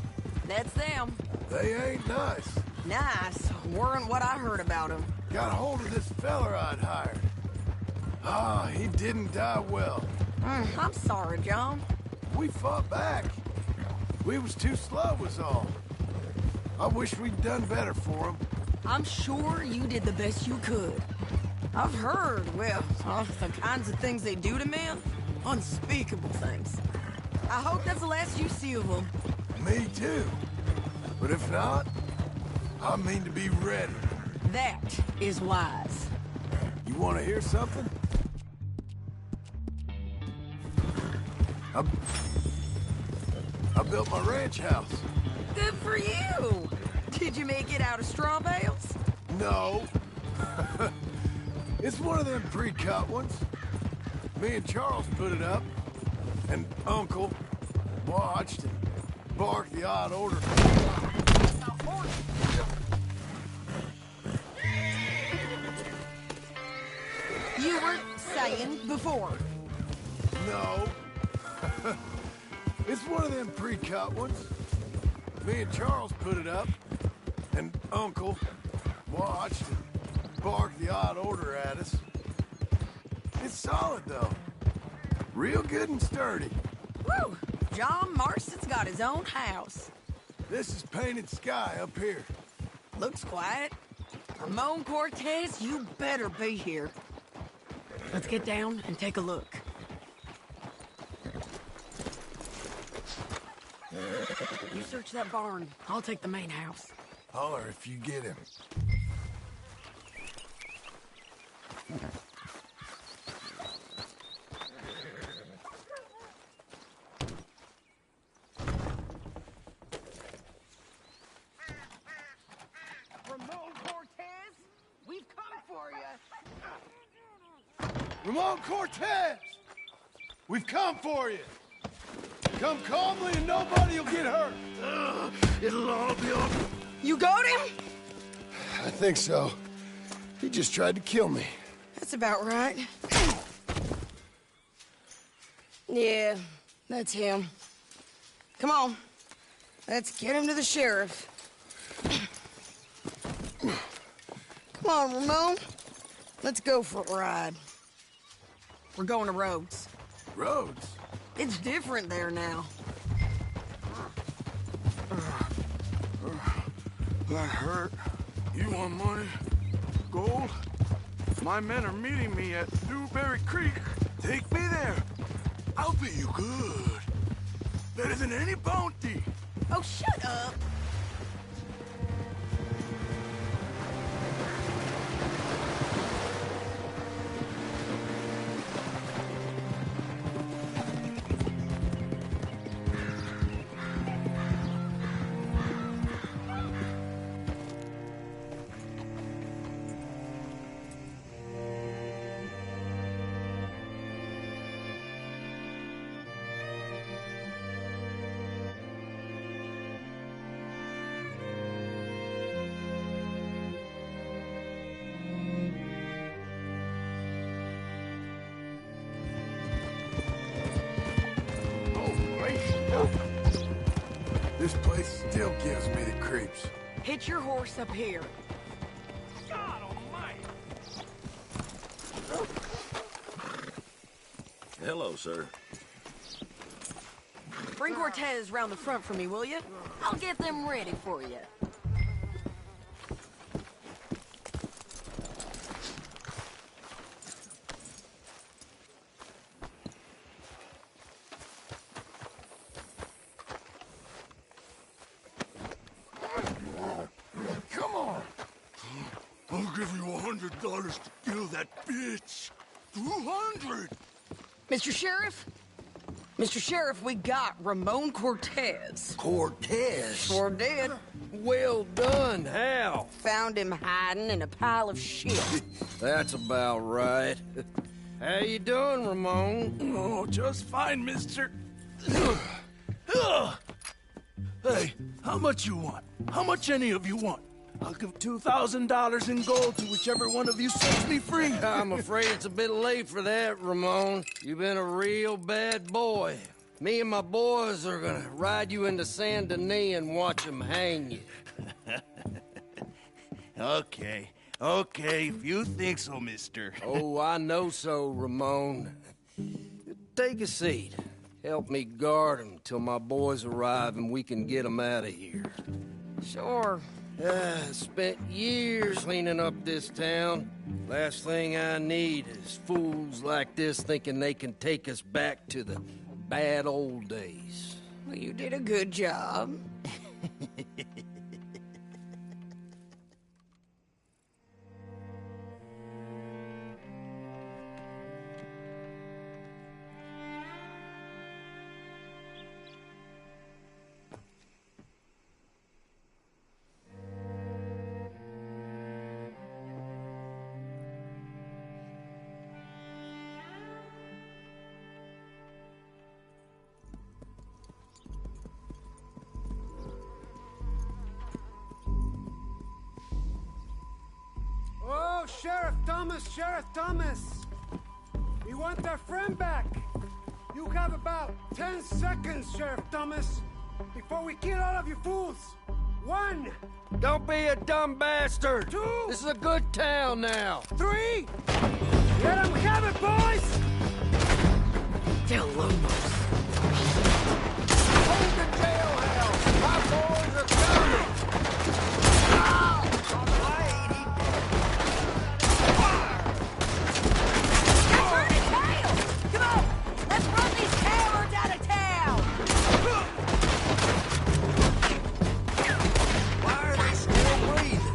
That's them. They ain't nice. Nice. Weren't what I heard about them. Got hold of this feller I'd hired. Ah, he didn't die well. I'm sorry, John. We fought back. We was too slow was all. I wish we'd done better for him. I'm sure you did the best you could. I've heard, well, the kinds of things they do to men. Unspeakable things. I hope that's the last you see of them. Me too. But if not, I mean to be ready. That is wise. You want to hear something? I built my ranch house. Good for you. Did you make it out of straw bales? No. It's one of them pre-cut ones. Me and Charles put it up, and Uncle watched and barked the odd order. You were saying before. No. It's one of them pre-cut ones. Me and Charles put it up, and Uncle watched and barked the odd order at us. It's solid, though. Real good and sturdy. Woo! John Marston's got his own house. This is painted sky up here. Looks quiet. Ramon Cortez, you better be here. Let's get down and take a look. You search that barn. I'll take the main house. Holler if you get him. Ramon Cortez, we've come for you. Ramon Cortez! We've come for you! Come calmly and nobody will get hurt! It'll all be over. You got him? I think so. He just tried to kill me. That's about right. Yeah, that's him. Come on. Let's get him to the sheriff. Come on, Ramon. Let's go for a ride. We're going to Rhodes. Rhodes? It's different there now. That hurt. You want money? Gold? My men are meeting me at Newberry Creek. Take me there. I'll pay you good. Better than any bounty. Oh, shut up. This place still gives me the creeps. Hitch your horse up here. God almighty! Hello, sir. Bring Cortez round the front for me, will you? I'll get them ready for you. Come on! I'll give you $100 to kill that bitch. 200! Mr. Sheriff? Mr. Sheriff, we got Ramon Cortez. Cortez? Sure did. Well done. How? Found him hiding in a pile of shit. That's about right. How you doing, Ramon? Oh, just fine, mister. Hey, how much you want? How much any of you want? I'll give $2,000 in gold to whichever one of you sets me free. I'm afraid it's a bit late for that, Ramon. You've been a real bad boy. Me and my boys are gonna ride you into Saint Denis and watch them hang you. Okay, if you think so, mister. Oh, I know so, Ramon. Take a seat. Help me guard them till my boys arrive and we can get them out of here. Sure. Spent years cleaning up this town. Last thing I need is fools like this thinking they can take us back to the bad old days. Well, you did a good job. Oh, Sheriff Thomas! We want our friend back! You have about 10 seconds, Sheriff Thomas, before we kill all of you fools. 1. Don't be a dumb bastard. 2. This is a good town now. 3. Let them have it, boys! Del Lomos. Hold the jailhouse. My boys are coming. Come on! Let's run these cowards out of town! Why are they still breathing?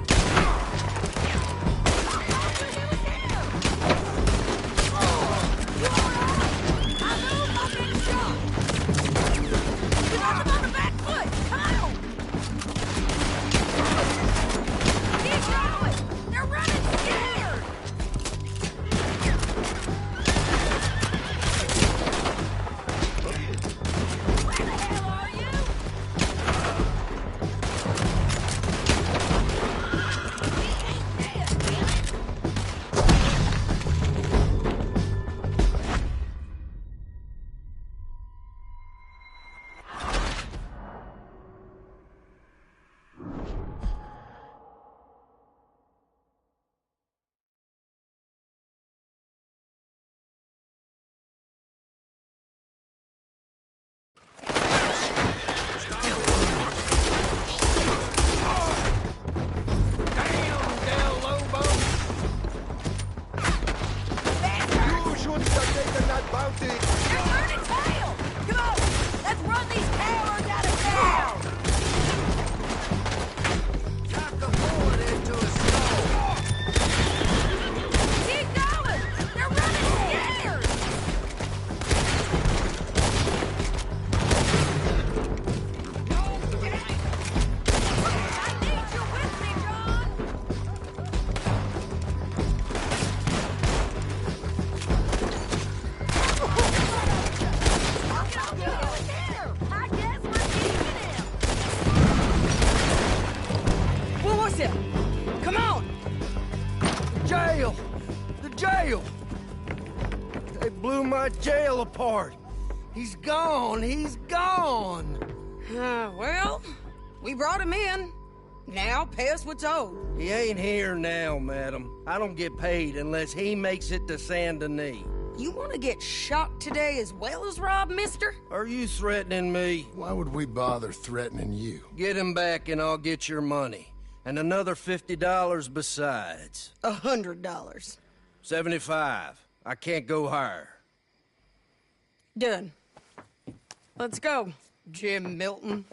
Come on! Jail! The jail! They blew my jail apart. He's gone. He's gone. Well, we brought him in. Now pay us what's owed. He ain't here now, madam. I don't get paid unless he makes it to Saint Denis. You want to get shot today as well as Rob, mister? Are you threatening me? Why would we bother threatening you? Get him back and I'll get your money. And another $50 besides. $100. 75. I can't go higher. Done. Let's go, Jim Milton.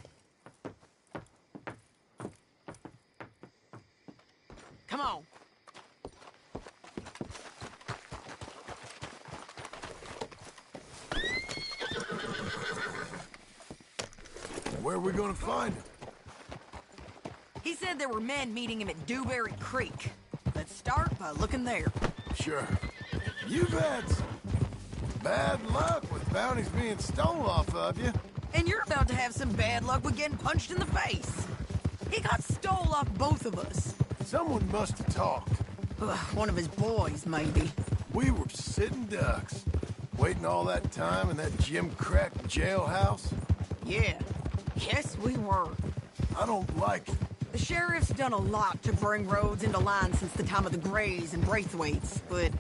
Come on. Where are we gonna find him? He said there were men meeting him at Dewberry Creek. Let's start by looking there. Sure. You've had some bad luck with bounties being stolen off of you. And you're about to have some bad luck with getting punched in the face. He got stole off both of us. Someone must have talked. One of his boys, maybe. We were sitting ducks, waiting all that time in that gim-crack jailhouse. Yeah. Yes, we were. I don't like it. The sheriff's done a lot to bring roads into line since the time of the Grays and Braithwaites, but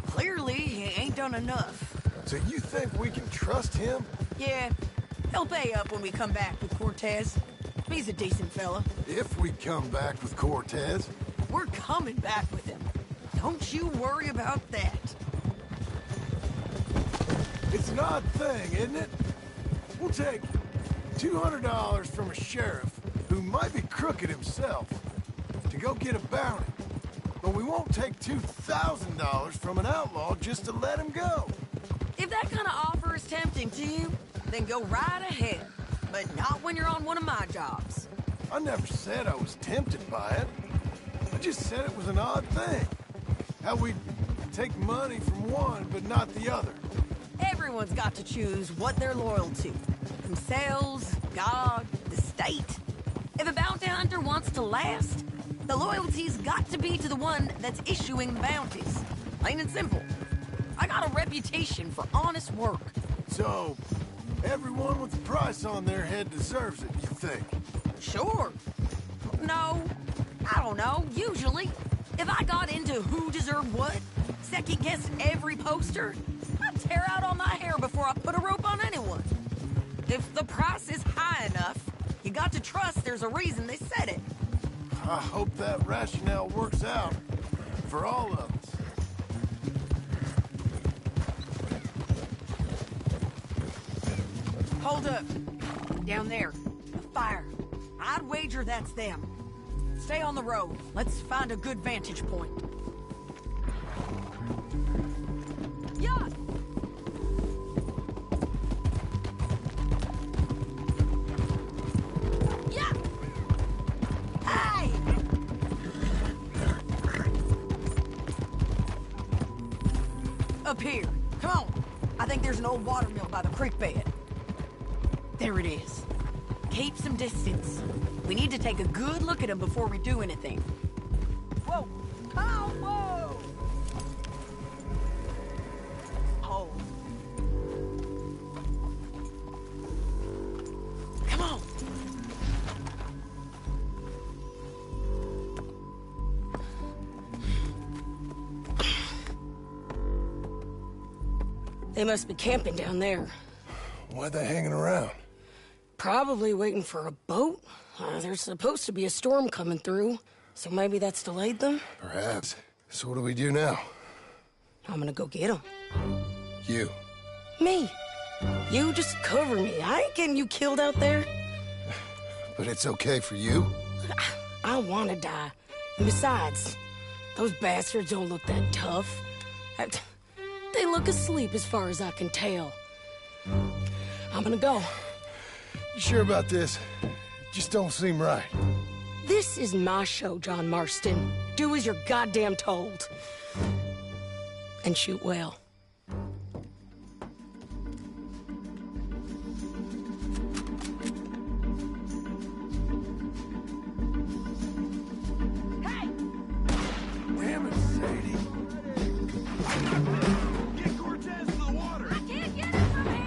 clearly he ain't done enough. So you think we can trust him? Yeah, he'll pay up when we come back with Cortez. He's a decent fella. If we come back with Cortez. We're coming back with him. Don't you worry about that. It's an odd thing, isn't it? We'll take $200 from a sheriff who might be crooked himself to go get a bounty. But we won't take $2,000 from an outlaw just to let him go. If that kind of offer is tempting to you, then go right ahead. But not when you're on one of my jobs. I never said I was tempted by it. I just said it was an odd thing. How we take money from one but not the other. Everyone's got to choose what they're loyal to. Themselves, God, the state. If a bounty hunter wants to last, the loyalty's got to be to the one that's issuing the bounties. Plain and simple. I got a reputation for honest work. So, everyone with a price on their head deserves it, you think? Sure. No, I don't know. Usually, if I got into who deserved what, second-guessed every poster, I'd tear out all my hair before I put a rope on anyone. If the price is high enough, you got to trust there's a reason they said it. I hope that rationale works out for all of us. Hold up. Down there. A fire. I'd wager that's them. Stay on the road. Let's find a good vantage point. Yeah! Yeah! Hey! Up here. Come on. I think there's an old water mill by the creek bed. There it is. Keep some distance. We need to take a good look at him before we do anything. Whoa! Come on, whoa! Hold. Come on! They must be camping down there. Why are they hanging around? Probably waiting for a boat. There's supposed to be a storm coming through, so maybe that's delayed them? Perhaps. So what do we do now? I'm gonna go get them. You. Me. You just cover me. I ain't getting you killed out there. But it's okay for you? I wanna die. And besides, those bastards don't look that tough. They look asleep as far as I can tell. I'm gonna go. You sure about this? Just don't seem right. This is my show, John Marston. Do as you're goddamn told. And shoot well. Hey! Damn it, Sadie. Get Cortez to the water! I can't get it from here!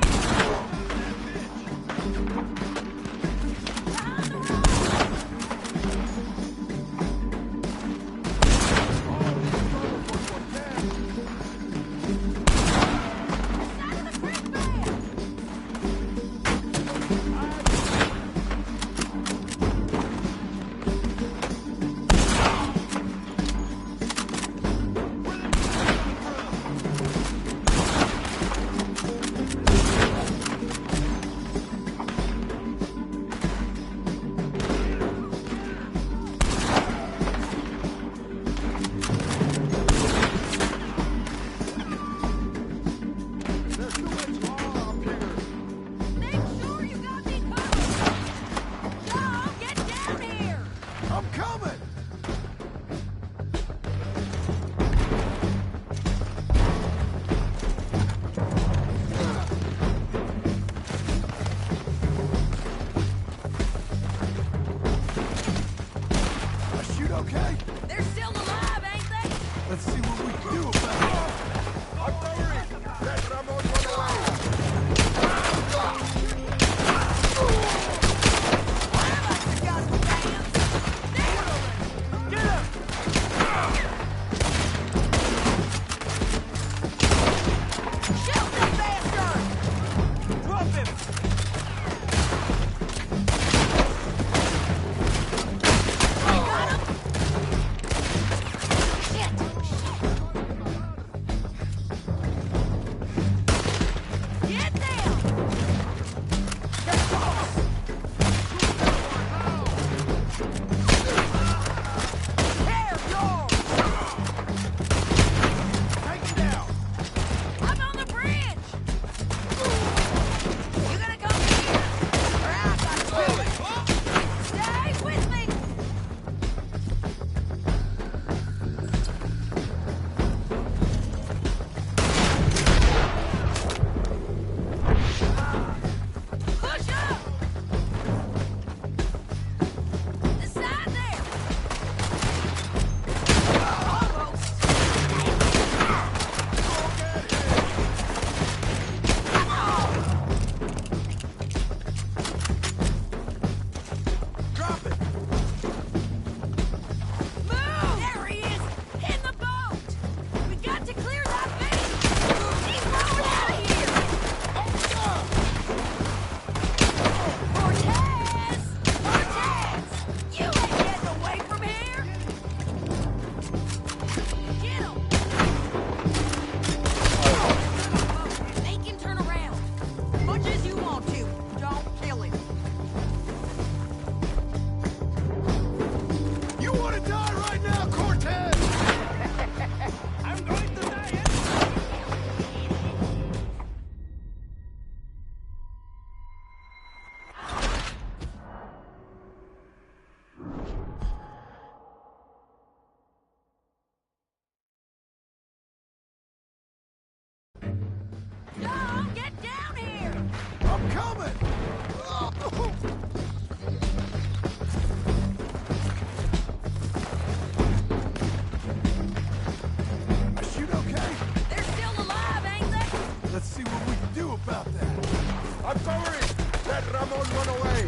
I'm sorry! Let Ramon run away!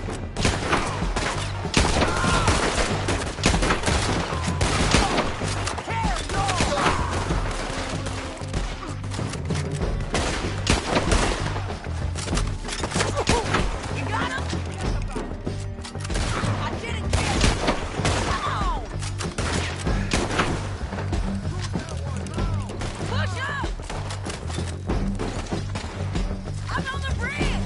You got him? I didn't kill him. Come on! Push up! I'm on the bridge!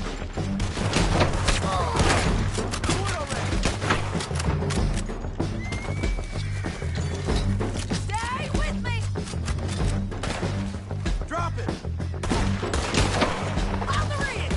Stay with me! Drop it! On the ridge!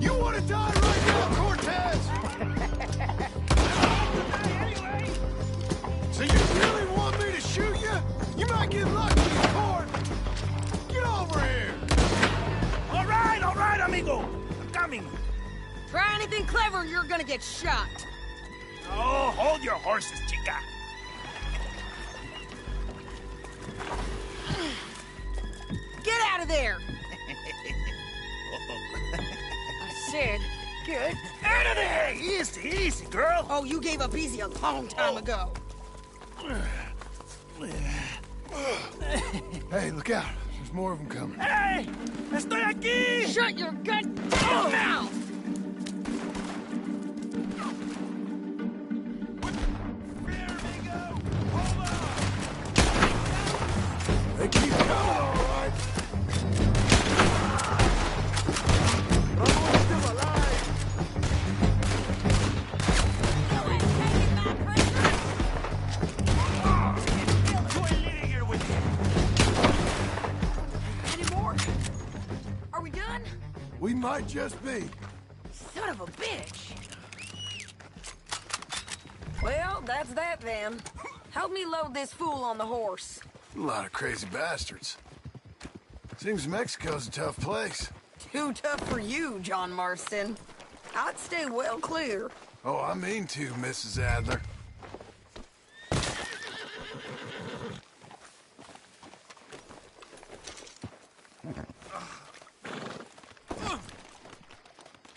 You want to die right now, Cortez? So you really want me to shoot you? You might get lucky in court. Get over here. All right, amigo. I'm coming. Try anything clever and you're gonna get shot. Oh, hold your horses, chica. Get out of there! I said, get out of there! Easy, easy, girl. Oh, you gave up easy a long time ago. Hey, look out. There's more of them coming. Hey, estoy aquí. Shut your goddamn mouth! They keep coming, all right. Ramon's still alive. You ain't taking my prisoners! Any more? Are we done? We might just be. Son of a bitch! Well, that's that then. Help me load this fool on the horse. A lot of crazy bastards. Seems Mexico's a tough place. Too tough for you, John Marston. I'd stay well clear. Oh, I mean to, Mrs. Adler.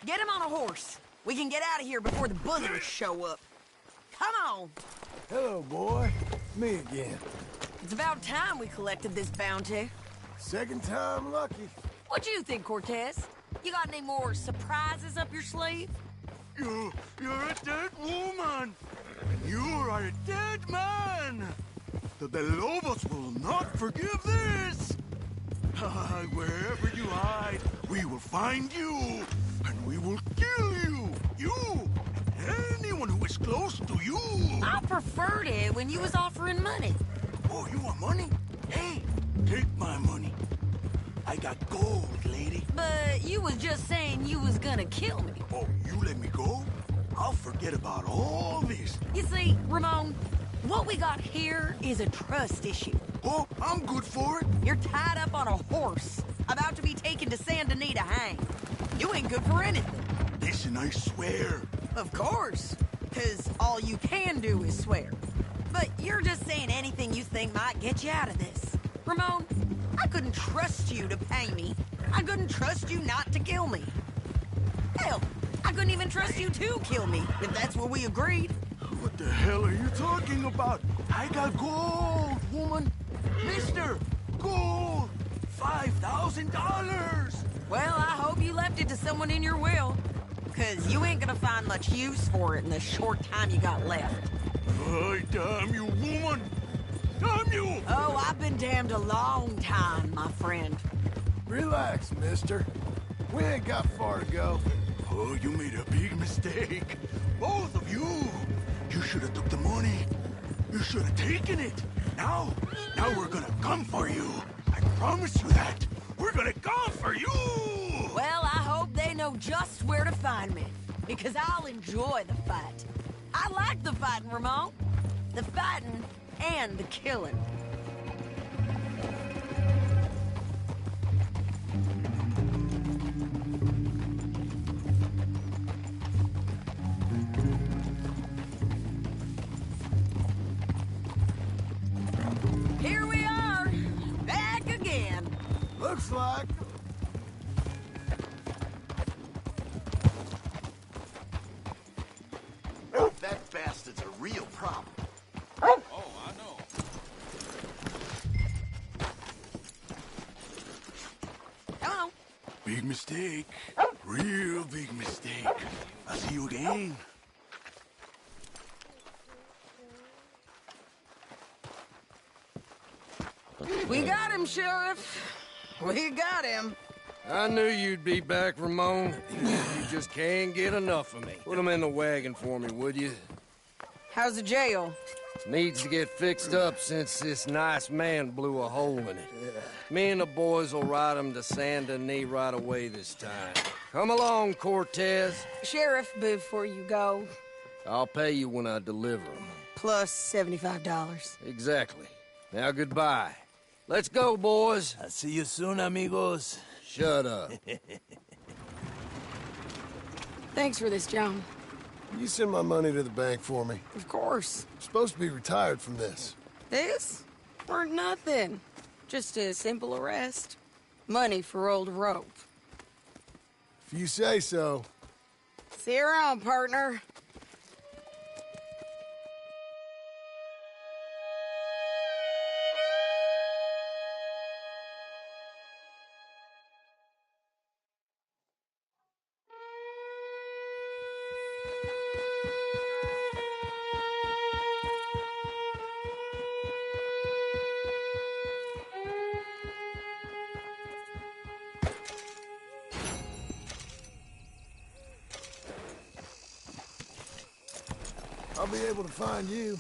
Get him on a horse. We can get out of here before the buzzers show up. Come on. Hello, boy. Me again. It's about time we collected this bounty. Second time lucky. What do you think, Cortez? You got any more surprises up your sleeve? You're a dead woman. And you are a dead man. The De Lobos will not forgive this. Wherever you hide, we will find you. And we will kill you. You. Anyone who is close to you. I preferred it when you was offering money. Oh, you want money? Hey, take my money. I got gold, lady. But you was just saying you was gonna kill me. Oh, you let me go? I'll forget about all this. You see, Ramon, what we got here is a trust issue. Oh, I'm good for it. You're tied up on a horse, about to be taken to Saint Denis to hang. You ain't good for anything. Listen, I swear. Of course, because all you can do is swear. But you're just saying anything you think might get you out of this. Ramon, I couldn't trust you to pay me. I couldn't trust you not to kill me. Hell, I couldn't even trust you to kill me, if that's what we agreed. What the hell are you talking about? I got gold, woman. Mister, gold. $5,000. Well, I hope you left it to someone in your will. Because you ain't gonna find much use for it in the short time you got left. Oh, damn you, woman. Damn you. Oh, I've been damned a long time, my friend. Relax, mister. We ain't got far to go. Oh, you made a big mistake. Both of you. You should have took the money. You should have taken it. Now we're gonna come for you. I promise you that. We're gonna come for you! Well, I hope they know just where to find me, because I'll enjoy the fight. I like the fighting, Ramon. The fighting and the killing. Here we are, back again. Looks like. That bastard's a real problem. Oh, I know. Come on. Big mistake. Real big mistake. I'll see you again. We got him, Sheriff. We got him. I knew you'd be back, Ramon. You just can't get enough of me. Put him in the wagon for me, would you? How's the jail? Needs to get fixed up since this nice man blew a hole in it. Me and the boys will ride him to Saint Denis right away this time. Come along, Cortez. Sheriff, before you go, I'll pay you when I deliver him. plus $75. Exactly. Now goodbye. Let's go, boys. I'll see you soon, amigos. Shut up. Thanks for this, John. You send my money to the bank for me. Of course. I'm supposed to be retired from this. This? Weren't nothing. Just a simple arrest. Money for old rope. If you say so. See you around, partner. I'll be able to find you